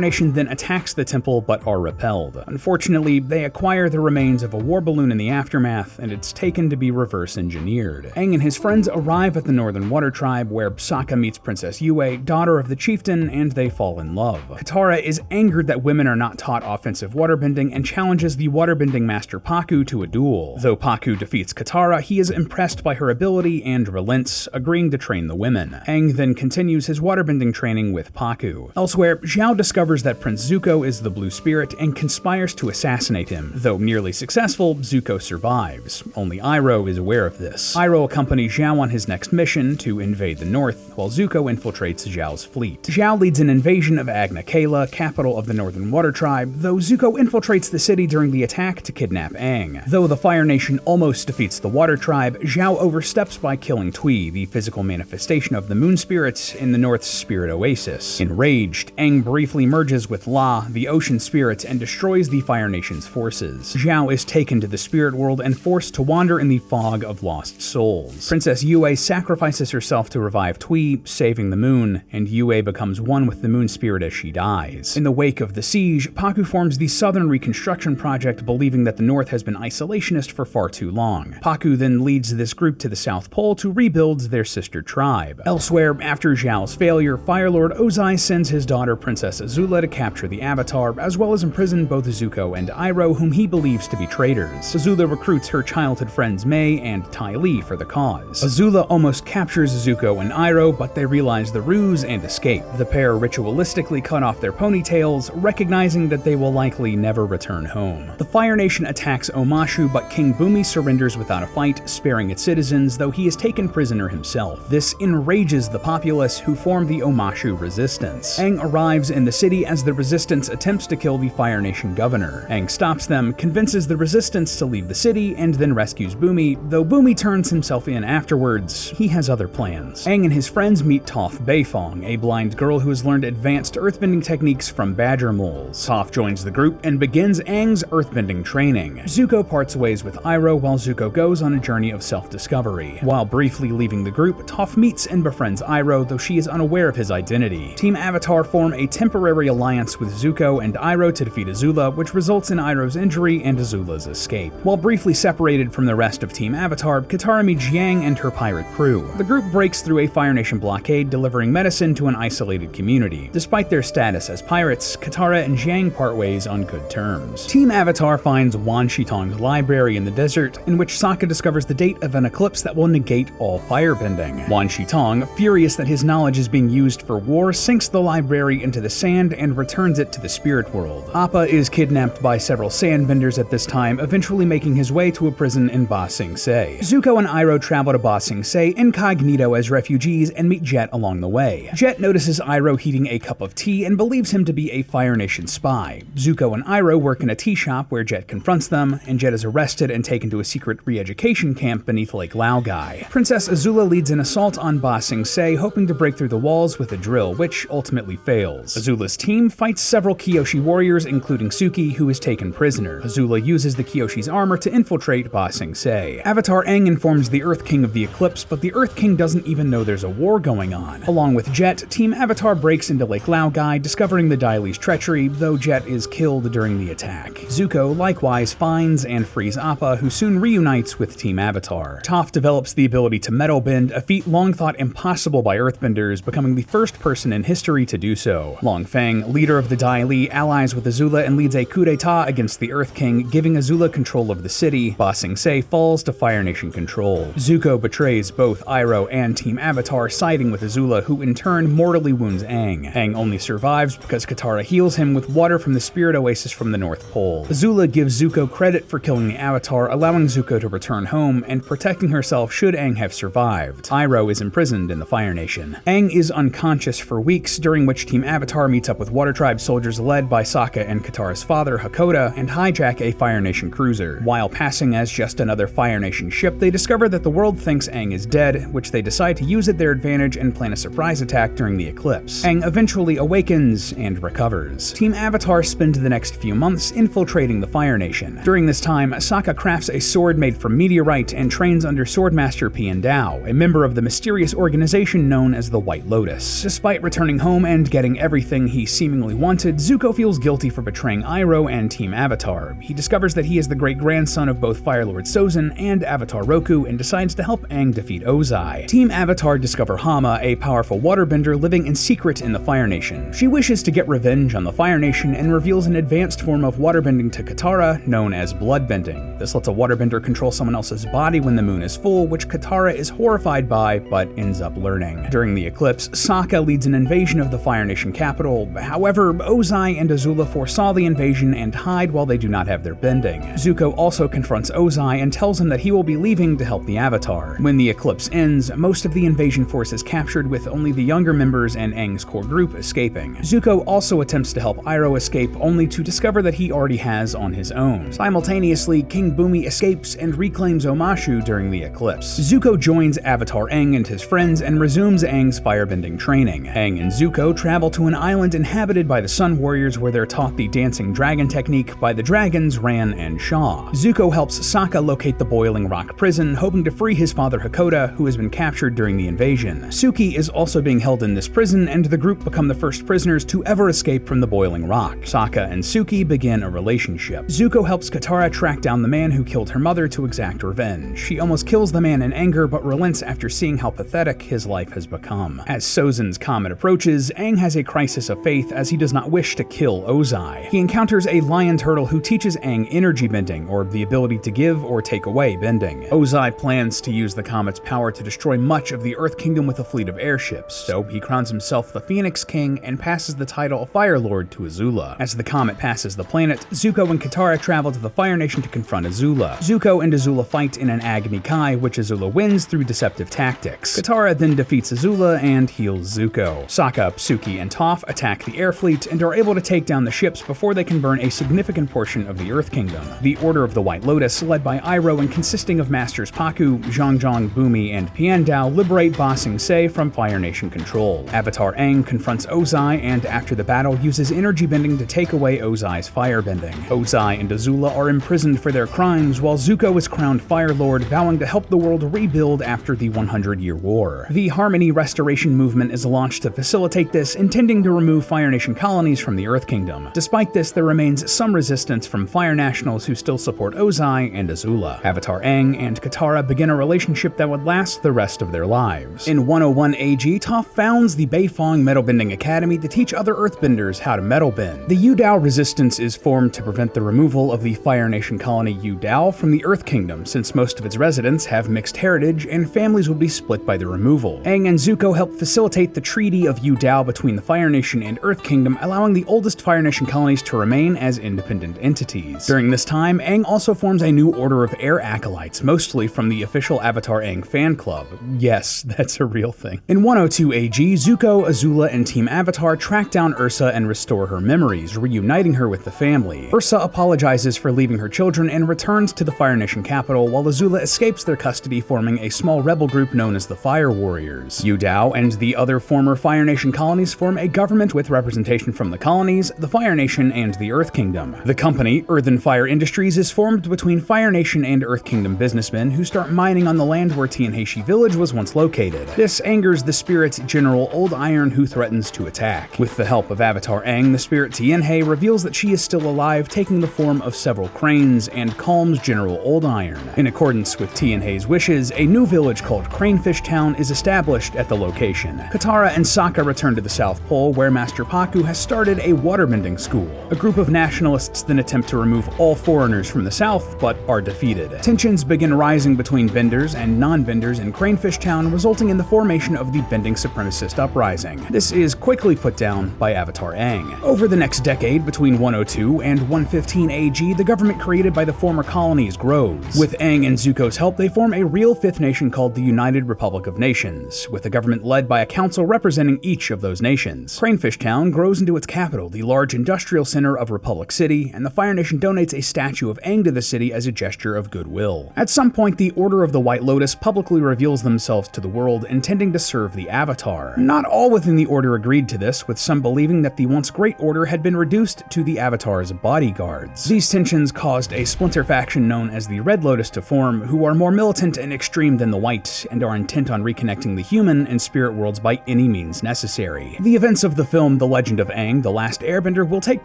Nation then attacks the temple but are repelled. Unfortunately, they acquire the remains of a war balloon in the aftermath, and it's taken to be reverse engineered. Aang and his friends arrive at the Northern Water Tribe where Sokka meets Princess Yue, daughter of the chieftain, and they fall in love. Katara is angered that women are not taught offensive waterbending and challenges the waterbending master Pakku to a duel. Though Pakku defeats Katara, he is impressed by her ability and relents, agreeing to train the women. Aang then continues his waterbending training with Pakku. Elsewhere, Zhao discovers that Prince Zuko is the Blue Spirit and conspires to assassinate him. Though nearly successful, Zuko survives. Only Iroh is aware of this. Iroh accompanies Zhao on his next mission to invade the north, while Zuko infiltrates Zhao's fleet. Zhao leads an invasion of Agna Kala, capital of the Northern Water Tribe, though Zuko infiltrates the city during the attack to kidnap Aang. Though the Fire Nation almost defeats the Water Tribe, Zhao oversteps by killing Tui, the physical manifestation of the Moon Spirits in the North's Spirit Oasis. Enraged, Aang briefly merges with La, the Ocean Spirit, and destroys the Fire Nation's forces. Zhao is taken to the spirit world and forced to wander in the fog of lost souls. Princess Yue sacrifices herself to revive Tui, saving the moon, and Yue becomes one with the Moon Spirit as she dies. In the wake of the siege, Pakku forms the Southern Reconstruction Project, believing that the North has been isolationist for far too long. Pakku then leads this group to the South Pole to rebuild their sister tribe. Elsewhere, after Zhao's failure, Fire Lord Ozai sends his daughter Princess Azula to capture the Avatar, as well as imprison both Zuko and Iroh, whom he believes to be traitors. Azula recruits her childhood friends Mei and Ty Lee for the cause. Azula almost captures Zuko and Iroh, but they realize the ruse and escape. The pair ritualistically cut off their ponytails, recognizing that they will likely never return home. The Fire Nation attacks Omashu, but King Bumi surrenders without a fight, sparing its citizens, though he is taken prisoner himself. This enrages the populace, who form the Omashu Resistance. Aang arrives in the city as the Resistance attempts to kill the Fire Nation governor. Aang stops them, convinces the Resistance to leave the city, and then rescues Bumi, though Bumi turns himself in afterwards. He has other plans. Aang and his friends meet Toph Beifong, a blind girl who has learned advanced earthbending techniques from badger moles. Toph joins the group and begins Aang's earthbending training. Zuko parts ways with Iroh while Zuko goes on a journey of self-discovery. While briefly leaving the group, Toph meets and befriends Iroh, though she is unaware of his identity. Team Avatar form a temporary alliance with Zuko and Iroh to defeat Azula, which results in Iroh's injury and Azula's escape. While briefly separated from the rest of Team Avatar, Katara meets Yang and her pirate crew. The group breaks through a Fire Nation blockade, delivering medicine to an isolated community. Despite their status as pirates, Katara and Zhang part ways on good terms. Team Avatar finds Wan Shitong's library in the desert, in which Sokka discovers the date of an eclipse that will negate all firebending. Wan Shitong, furious that his knowledge is being used for war, sinks the library into the sand and returns it to the spirit world. Appa is kidnapped by several sandbenders at this time, eventually making his way to a prison in Ba Sing Se. Zuko and Iroh travel to Ba Sing Se incognito as refugees and meet Jet along the way. Jet notices Iroh heating a cup of tea and believes him to be a Fire Nation spy. Zuko and Iroh work in a tea shop where Jet confronts them, and Jet is arrested and taken to a secret re-education camp beneath Lake Laogai. Princess Azula leads an assault on Ba Sing Se, hoping to break through the walls with a drill, which ultimately fails. Azula's team fights several Kyoshi warriors, including Suki, who is taken prisoner. Azula uses the Kyoshi's armor to infiltrate Ba Sing Se. Avatar Aang informs the Earth King of the eclipse, but the Earth King doesn't even know there's a war going on. Along with Jet, Team Avatar breaks into Lake Laogai, discovering the Dai Li's treachery, though Jet is killed during the attack. Zuko likewise finds and frees Appa, who soon reunites with Team Avatar. Toph develops the ability to metal bend, a feat long thought impossible by Earthbenders, becoming the first person in history to do so. Long Feng, leader of the Dai Li, allies with Azula and leads a coup d'etat against the Earth King, giving Azula control of the city. Ba Sing Se falls to Fire Nation control. Zuko betrays both Iroh and Team Avatar, siding with Azula, who in turn mortally wounds Aang. Aang only survives because Katara heals him with water from the spirit oasis from the North Pole. Azula gives Zuko credit for killing the Avatar, allowing Zuko to return home and protecting herself should Aang have survived. Iroh is imprisoned in the Fire Nation. Aang is unconscious for weeks, during which Team Avatar meets up with Water Tribe soldiers led by Sokka and Katara's father, Hakoda, and hijack a Fire Nation cruiser. While passing as just another Fire Nation ship, they discover that the world thinks Aang is dead, which they decide to use at their advantage and plan a surprise attack during the eclipse. Aang eventually awakens and recovers. Team Avatar spend the next few months infiltrating the Fire Nation. During this time, Sokka crafts a sword made from meteorite and trains under Swordmaster Pian Dao, a member of the mysterious organization known as the White Lotus. Despite returning home and getting everything he seemingly wanted, Zuko feels guilty for betraying Iroh and Team Avatar. He discovers that he is the great-grandson of both Fire Lord Sozin and Avatar Roku and decides to help Aang defeat Ozai. Team Avatar discover Hama, a powerful waterbender living in secret in the Fire Nation. She wishes to get revenge on the Fire Nation and reveals an advanced form of waterbending to Katara, known as bloodbending. This lets a waterbender control someone else's body when the moon is full, which Katara is horrified by, but ends up learning. During the eclipse, Sokka leads an invasion of the Fire Nation capital. However, Ozai and Azula foresaw the invasion and hide while they do not have their bending. Zuko also confronts Ozai and tells him that he will be leaving to help the Avatar. When the eclipse ends, most of the invasion force is captured, with only the younger members and Aang's core group escaping. Zuko also attempts to help Iroh escape, only to discover that he already has on his own. Simultaneously, King Bumi escapes and reclaims Omashu during the eclipse. Zuko joins Avatar Aang and his friends and resumes Aang's firebending training. Aang and Zuko travel to an island inhabited by the Sun Warriors, where they're taught the dancing dragon technique by the dragons Ran and Shaw. Zuko helps Sokka locate the Boiling Rock prison, hoping to free his father Hakoda, who has been captured during the invasion. Suki is also being held in this prison, and the group become the first prisoners to ever escape from the Boiling Rock. Sokka and Suki begin a relationship. Zuko helps Katara track down the man who killed her mother to exact revenge. She almost kills the man in anger, but relents after seeing how pathetic his life has become. As Sozin's comet approaches, Aang has a crisis of faith as he does not wish to kill Ozai. He encounters a lion turtle who teaches Aang energy bending, or the ability to give or take away bending. Ozai plans to use the comet's power to destroy much of the Earth Kingdom with a fleet of airships, so he crowns himself the Phoenix King and passes the title of Fire Lord to Azula. As the comet passes the planet, Zuko and Katara travel to the Fire Nation to confront Azula. Zuko and Azula fight in an Agni Kai, which Azula wins through deceptive tactics. Katara then defeats Azula and heals Zuko. Sokka, Suki, and Toph attack the air fleet and are able to take down the ships before they can burn a significant portion of the Earth Kingdom. The Order of the White Lotus, led by Iroh and consisting of Masters Pakku, Zhang, Bumi, and Pian Dao, liberate Ba Sing Se from Fire Nation control. Avatar Aang confronts Ozai and, after the battle, uses energy bending to take away Ozai's firebending. Ozai and Azula are imprisoned for their crimes, while Zuko is crowned Fire Lord, vowing to help the world rebuild after the 100-year war. The Harmony Restoration Movement is launched to facilitate this, intending to remove Fire Nation colonies from the Earth Kingdom. Despite this, there remains some resistance from Fire Nationals who still support Ozai and Azula. Avatar Aang and Katara begin a relationship that would last the rest of their lives. In 101 AG, Toph founds the Beifong Metalbending Academy to teach other Earthbenders how to metal bend. The Yudao Resistance is formed to prevent the removal of the Fire Nation colony Yudao from the Earth Kingdom, since most of its residents have mixed heritage and families would be split by the removal. Aang and Zuko help facilitate the Treaty of Yudao between the Fire Nation and Earth Kingdom, allowing the oldest Fire Nation colonies to remain as independent entities. During this time, Aang also forms a new order of air acolytes, mostly from the official Avatar Aang fan club. Yes, that's a real thing. In 102 AG, Zuko, Azula, and Team Avatar track down Ursa and restore her memories, reuniting her with the family. Ursa apologizes for leaving her children and returns to the Fire Nation capital, while Azula escapes their custody, forming a small rebel group known as the Fire Warriors. Yudao and the other former Fire Nation colonies form a government with representation from the colonies, the Fire Nation, and the Earth Kingdom. The company, Earthen Fire Industries, is formed between Fire Nation and Earth Kingdom businessmen who start mining on the land where Tianheishi Village was once located. This angers the spirit General Old Iron, who threatens to attack. With the help of Avatar Aang, the spirit Tianhei reveals that she is still alive, taking the form of several cranes, and calms General Old Iron. In accordance with Tianhei's wishes, a new village called Cranefish Town is established at the location. Katara and Sokka return to the South Pole, where Master Pakku has started a waterbending school. A group of nationalists then attempt to remove all foreigners from the South, but are defeated. Tensions begin rising between benders and non-benders in Cranefish Town, resulting in the formation of the Bending Supremacist Uprising. This is quickly put down by Avatar Aang. Over the next decade, between 102 and 115 AG, the government created by the former colonies grows. With Aang and Zuko's help, they form a real fifth nation called the United Republic of Nations, with a government led by a council representing each of those nations. Cranefish Town grows into its capital, the large industrial center of Republic City, and the Fire Nation donates a statue of Aang to the city as a gesture of goodwill. At some point, the Order of the White Lotus publicly reveals themselves to the world, intending to serve the Avatar. Not all within the Order agreed to this, with some believing that the once Great Order had been reduced to the Avatar's bodyguards. These tensions caused a splinter faction known as the Red Lotus to form, who are more militant and extreme than the White, and are intent on reconnecting the human and spirit worlds by any means necessary. The events of the film The Legend of Aang, The Last Airbender will take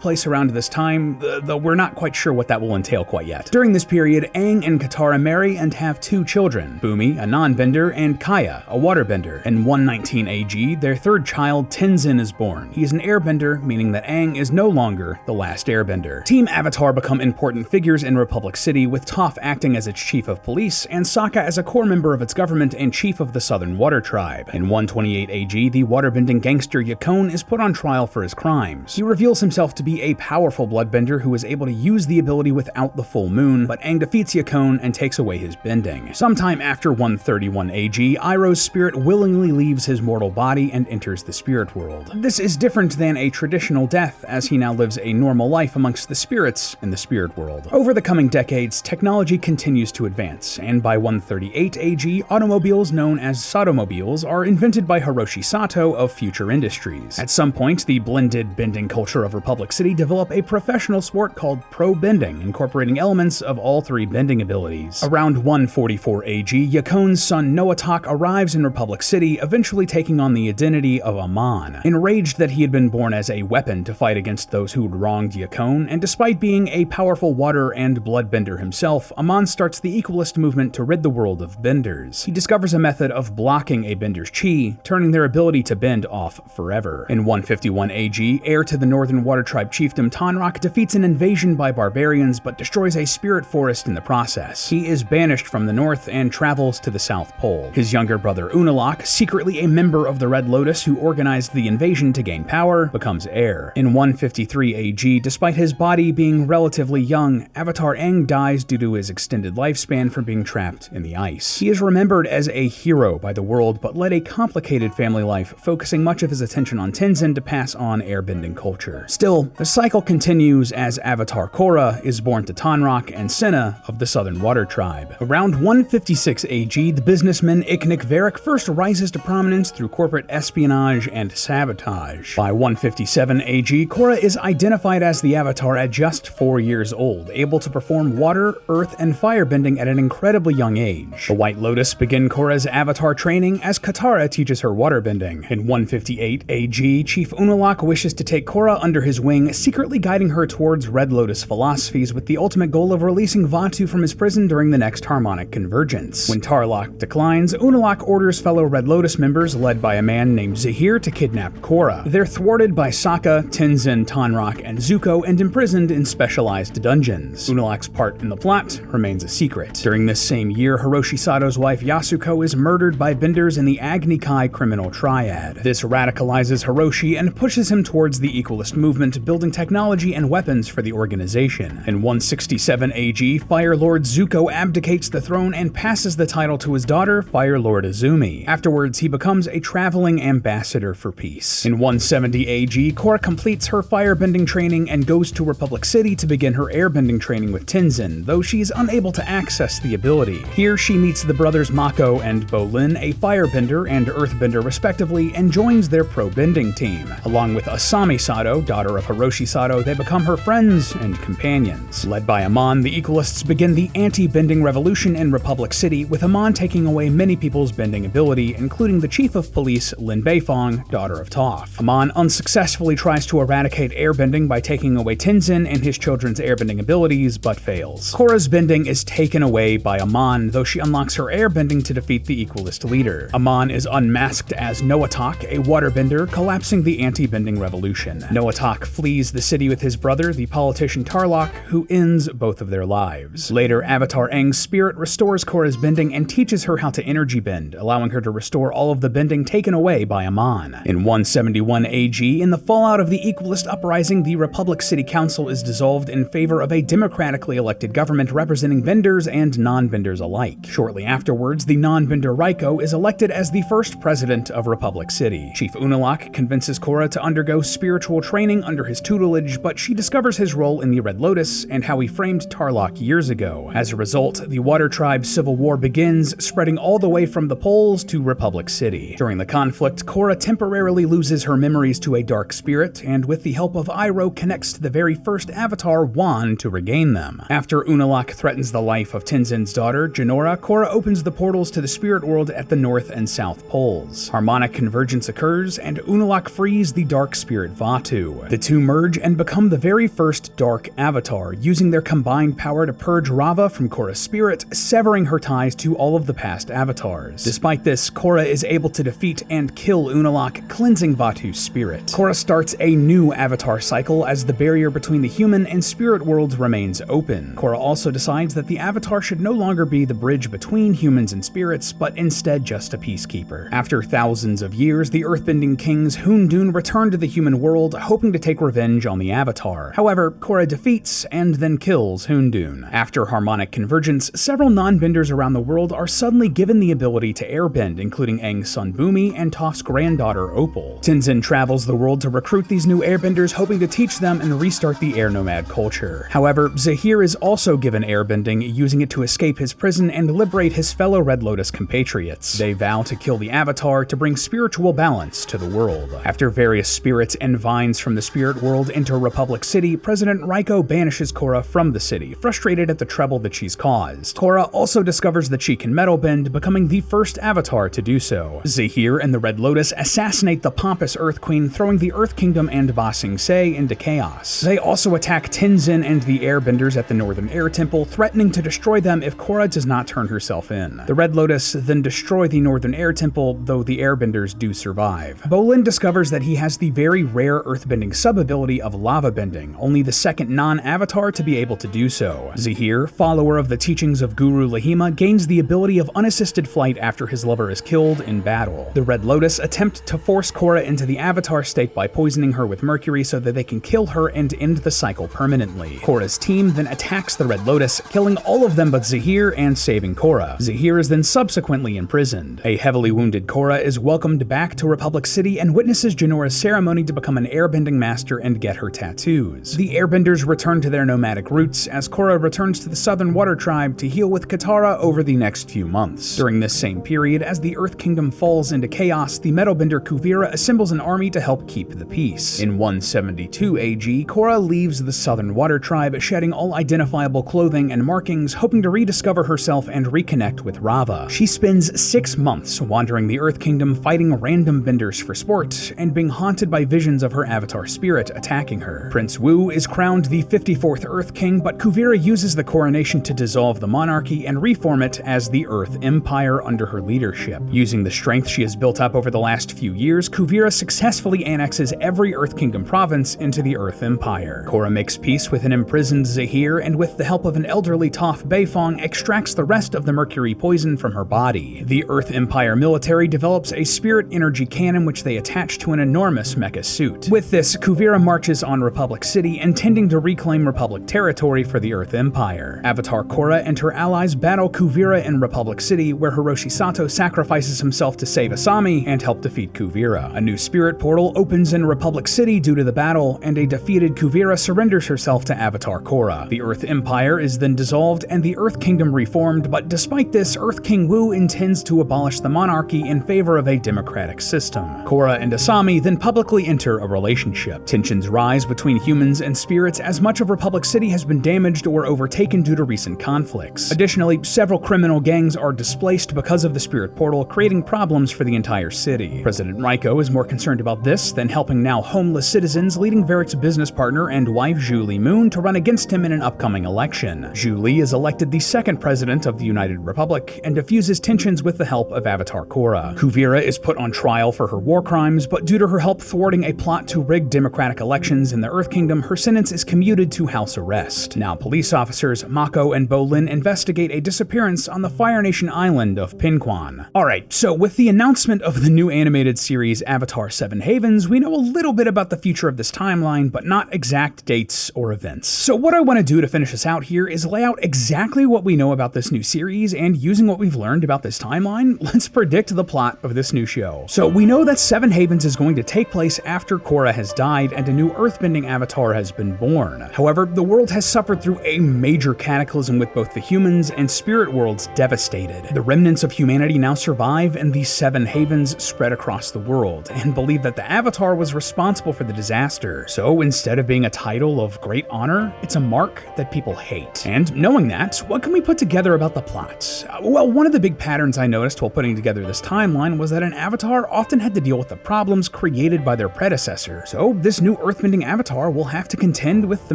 place around this time, though we're not quite sure what that will entail quite yet. During this period, Aang and Katara marry and have two children, Bumi, a non-bender, and Kaya, a waterbender. In 119 AG, their third child, Tenzin, is born. He is an airbender, meaning that Aang is no longer the last airbender. Team Avatar become important figures in Republic City, with Toph acting as its chief of police, and Sokka as a core member of its government and chief of the Southern Water Tribe. In 128 AG, the waterbending gangster Yangchen is put on trial for his crimes. He reveals himself to be a powerful bloodbender who is able to use the ability without the full moon, but Aang defeats Yangchen and takes away his bending. Sometime after 131 AG, Iroh's spirit willingly leaves his mortal body and enters the spirit world. This is different than a traditional death, as he now lives a normal life amongst the spirits in the spirit world. Over the coming decades, technology continues to advance, and by 138 AG, automobiles known as Sotomobiles are invented by Hiroshi Szeto of Future Industries. At some point, the blended bending culture of Republic City developed a professional sport called Pro Bending, incorporating elements of all three bending abilities. Around 144 AG, Yangchen's son Noatak arrives in Republic City, eventually taking on the identity of Amon. Enraged that he had been born as a weapon to fight against those who had wronged Yangchen, and despite being a powerful water and bloodbender himself, Amon starts the Equalist movement to rid the world of benders. He discovers a method of blocking a bender's chi, turning their ability to bend off forever. In 151 AG, heir to the Northern Water Tribe chiefdom Tonraq defeats an invasion by barbarians but destroys a spirit forest in the process. He is banished from the north and travels to the South Pole. His younger brother Unalaq, secretly a member of the Red Lotus who organized the invasion to gain power, becomes heir. In 153 AG, despite his body being relatively young, Avatar Aang dies due to his extended lifespan from being trapped in the ice. He is remembered as a hero by the world, but led a complicated family life, focusing much of his attention on Tenzin to pass on airbending culture. Still, the cycle continues as Avatar Korra is born to Tonraq and Senna of the Southern Water Tribe. Around 156 AG, the businessman Iknik Varric first rises to prominence through corporate espionage and sabotage. By 157 AG, Korra is identified as the Avatar at just 4 years old, able to perform water, earth, and firebending at an incredibly young age. The White Lotus begin Korra's Avatar training as Katara teaches her waterbending. In 158 AG, Chief Unalaq wishes to take Korra under his wing, secretly guiding her towards Red Lotus philosophies with the ultimate goal of releasing Vaatu from his prison during the next harmonic convergence. When Tar Tarlok declines, Unalaq orders fellow Red Lotus members led by a man named Zahir to kidnap Korra. They're thwarted by Sokka, Tenzin, Tonraq, and Zuko and imprisoned in specialized dungeons. Unalaq's part in the plot remains a secret. During this same year, Hiroshi Sato's wife Yasuko is murdered by Benders in the Agni Kai criminal triad. This radicalizes Hiroshi and pushes him towards the Equalist movement, building technology and weapons for the organization. In 167 AG, Fire Lord Zuko abdicates the throne and passes the title to his daughter, Fire Lord Azumi. Afterwards, he becomes a traveling ambassador for peace. In 170 AG, Korra completes her firebending training and goes to Republic City to begin her airbending training with Tenzin, though she's unable to access the ability. Here, she meets the brothers Mako and Bolin, a firebender and earthbender respectively, and joins their pro-bending team. Along with Asami Sato, daughter of Hiroshi Sato, they become her friends and companions. Led by Amon, the Equalists begin the anti-bending revolution in Republic City, with Amon taking away many people's bending ability, including the chief of police, Lin Beifong, daughter of Toph. Amon unsuccessfully tries to eradicate airbending by taking away Tenzin and his children's airbending abilities, but fails. Korra's bending is taken away by Amon, though she unlocks her airbending to defeat the Equalist leader. Amon is unmasked as Noatak, a waterbender, collapsing the anti-bending revolution. Noatak flees the city with his brother, the politician Tarlok, who ends both of their lives. Later, Avatar Aang's spirit restores Korra's bending and teaches her how to energy bend, allowing her to restore all of the bending taken away by Amon. In 171 AG, in the fallout of the Equalist uprising, the Republic City Council is dissolved in favor of a democratically elected government representing benders and non-benders alike. Shortly afterwards, the non-bender Raiko is elected as the first president of Republic City. Chief Unalaq convinces Korra to undergo spiritual training under his tutelage, but she discovers his role in the Red Lotus and how he framed Tarlok years ago. As a result, the Water Tribe civil war begins, spreading all the way from the poles to Republic City. During the conflict, Korra temporarily loses her memories to a dark spirit, and with the help of Iroh connects to the very first Avatar Wan to regain them. After Unalaq threatens the life of Tenzin's daughter, Jinora, Korra opens the portals to the spirit world at the North and South Poles. Harmonic convergence occurs, and Unalaq frees the dark spirit Vatu. The two merge and become the very first Dark Avatar, using their combined power to purge Rava from Korra's spirit, severing her ties to all of the past avatars. Despite this, Korra is able to defeat and kill Unalaq, cleansing Vatu's spirit. Korra starts a new avatar cycle as the barrier between the human and spirit worlds remains open. Korra also decides that the avatar should no longer be the bridge between humans and spirits, but instead just a peacekeeper. After thousands of years, the earthbending kings Hoondoon return to the human world, hoping to take revenge on the avatar. However, Korra defeats and then kills Hoondoon. After harmonic convergence, several non-benders around the world are suddenly given the ability to airbend, including Aang's son Bumi and Toph's granddaughter Opal. Tenzin travels the world to recruit these new airbenders, hoping to teach them and restart the air nomad culture. However, Zahir is also given airbending, using it to escape his prison and liberate his fellow Red Lotus compatriots. They vow to kill the Avatar to bring spiritual balance to the world. After various spirits and vines from the spirit world enter Republic City, President Raiko banishes Korra from the city, frustrated at the trouble that she's caused. Korra also discovers that she can metal bend, becoming the first Avatar to do so. Zahir and the Red Lotus assassinate the pompous Earth Queen, throwing the Earth Kingdom and Ba Sing Se into chaos. They also attack Tenzin and the Airbenders at the Northern Air Temple, threatening to destroy them if Korra does not turn herself in. The Red Lotus then destroy the Northern Air Temple, though the Airbenders do survive. Bolin discovers that he has the very rare earthbending sub-ability of lava bending, only the second non-avatar to be able to do so. Zahir, follower of the teachings of Guru Lahima, gains the ability of unassisted flight after his lover is killed in battle. The Red Lotus attempt to force Korra into the avatar state by poisoning her with mercury so that they can kill her and end the cycle permanently. Korra's team then attacks the Red Lotus, killing all of them but Zahir and saving Korra. Zahir is then subsequently imprisoned. A heavily wounded Korra is welcomed back to Republic City and witnesses Jinora's ceremony to become an airbending master and get her tattoos. The airbenders return to their nomadic roots as Korra returns to the Southern Water Tribe to heal with Katara over the next few months. During this same period, as the Earth Kingdom falls into chaos, the metalbender Kuvira assembles an army to help keep the peace. In 172 AG, Korra leaves the Southern Water Tribe, shedding all identifiable clothing and markings, hoping to rediscover herself and reconnect with Rava. She spends 6 months wandering the Earth Kingdom, fighting random benders for sport, and being haunted by visions of her avatar spirit attacking her. Prince Wu is crowned the 54th Earth King, but Kuvira uses the coronation to dissolve the monarchy and reform it as the Earth Empire under her leadership. Using the strength she has built up over the last few years, Kuvira successfully annexes every Earth Kingdom province into the Earth Empire. Korra makes peace with an imprisoned Zahir, and with the help of an elderly Toph Beifong, extracts the rest of the mercury poison from her body. The Earth Empire military develops a spirit energy cannon which they attach to an enormous mecha suit. With this, Kuvira marches on Republic City, intending to reclaim Republic territory for the Earth Empire. Avatar Korra and her allies battle Kuvira in Republic City, where Hiroshi Szeto sacrifices himself to save Asami and help defeat Kuvira. A new spirit portal opens in Republic City due to the battle, and a defeated Kuvira surrenders herself to Avatar Korra. The Earth Empire is then dissolved and the Earth Kingdom reformed, but despite this, Earth King Wu intends to abolish the monarchy in favor of a democratic system. Korra and Asami then publicly enter a relationship. Tensions rise between humans and spirits as much of Republic City has been damaged or overtaken due to recent conflicts. Additionally, several criminal gangs are displaced because of the spirit portal, creating problems for the entire city. President Raiko is more concerned about this than helping now homeless citizens, leading Varric's business partner and wife Zhu Li Moon to run against him in an upcoming election. Zhu Li is elected the second president of the United Republic and diffuses tensions with the help of Avatar Korra. Kuvira is put on trial for her war crimes, but due to her help thwarting a plot to rig democratic elections in the Earth Kingdom, her sentence is commuted to house arrest. Now, police officers Mako and Bolin investigate a disappearance on the Fire Nation island of Pinquan. Alright, so with the announcement of the new animated series Avatar 7 Havens, we know a little bit about the future of this timeline, but not exact dates or events. So what I want to do to finish us out here is lay out exactly what we know about this new series, and using what we've learned about this timeline, let's predict the plot of this new show. So we know that 7 Havens is going to take place after Korra has died and a new earthbending avatar has been born. However, the world has suffered through a major cataclysm with both the humans and spirit worlds devastated. The remnants of humanity now survive, and these 7 Havens spread across the world, and believe that the Avatar was responsible for the disaster. So instead of being a title of great honor, it's a mark that people hate. And knowing that, what can we put together about the plot? Well, one of the big patterns I noticed while putting together this timeline was that an Avatar often had to deal with the problems created by their predecessor. So this new earthbending Avatar will have to contend with the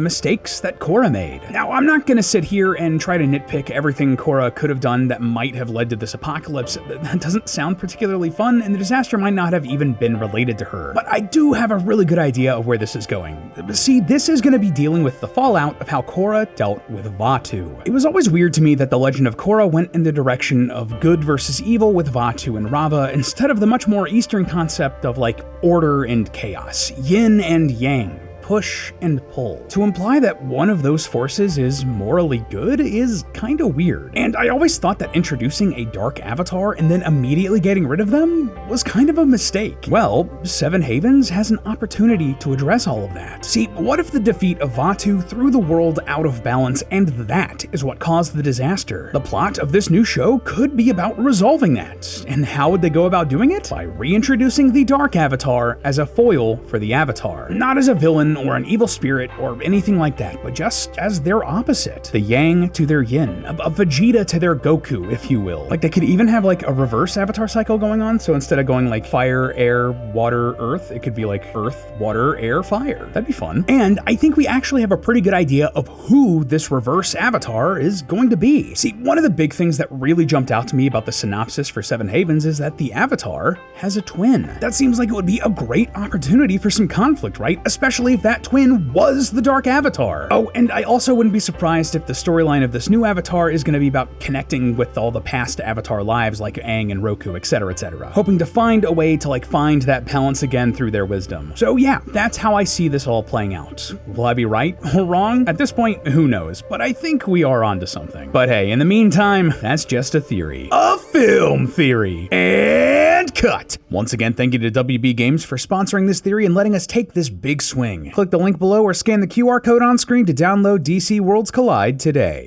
mistakes that Korra made. Now, I'm not gonna sit here and try to nitpick everything Korra could have done that might have led to this apocalypse. That doesn't sound particularly fun, and the disaster might not have even been related to her. But I do have a really good idea of where this is going. See, this is gonna be dealing with the fallout of how Korra dealt with Vaatu. It was always weird to me that the legend of Korra went in the direction of good versus evil with Vaatu and Rava, instead of the much more Eastern concept of like order and chaos, yin and yang, push and pull. To imply that one of those forces is morally good is kinda weird. And I always thought that introducing a dark avatar and then immediately getting rid of them was kind of a mistake. Well, 7 Havens has an opportunity to address all of that. See, what if the defeat of Vaatu threw the world out of balance, and that is what caused the disaster? The plot of this new show could be about resolving that. And how would they go about doing it? By reintroducing the dark avatar as a foil for the avatar. Not as a villain or an evil spirit or anything like that, but just as their opposite. The yang to their yin, a Vegeta to their Goku, if you will. Like they could even have like a reverse avatar cycle going on, so instead of going like fire, air, water, earth, it could be like earth, water, air, fire. That'd be fun. And I think we actually have a pretty good idea of who this reverse avatar is going to be. See, one of the big things that really jumped out to me about the synopsis for 7 Havens is that the avatar has a twin. That seems like it would be a great opportunity for some conflict, right? Especially if that twin was the dark avatar. Oh, and I also wouldn't be surprised if the storyline of this new avatar is going to be about connecting with all the past avatar lives like Aang and Roku, etc., etc. Hoping to find a way to like find that balance again through their wisdom. So yeah, that's how I see this all playing out. Will I be right or wrong? At this point, who knows, but I think we are onto something. But hey, in the meantime, that's just a theory. A film theory. And cut! Once again, thank you to WB Games for sponsoring this theory and letting us take this big swing. Click the link below or scan the QR code on screen to download DC Worlds Collide today.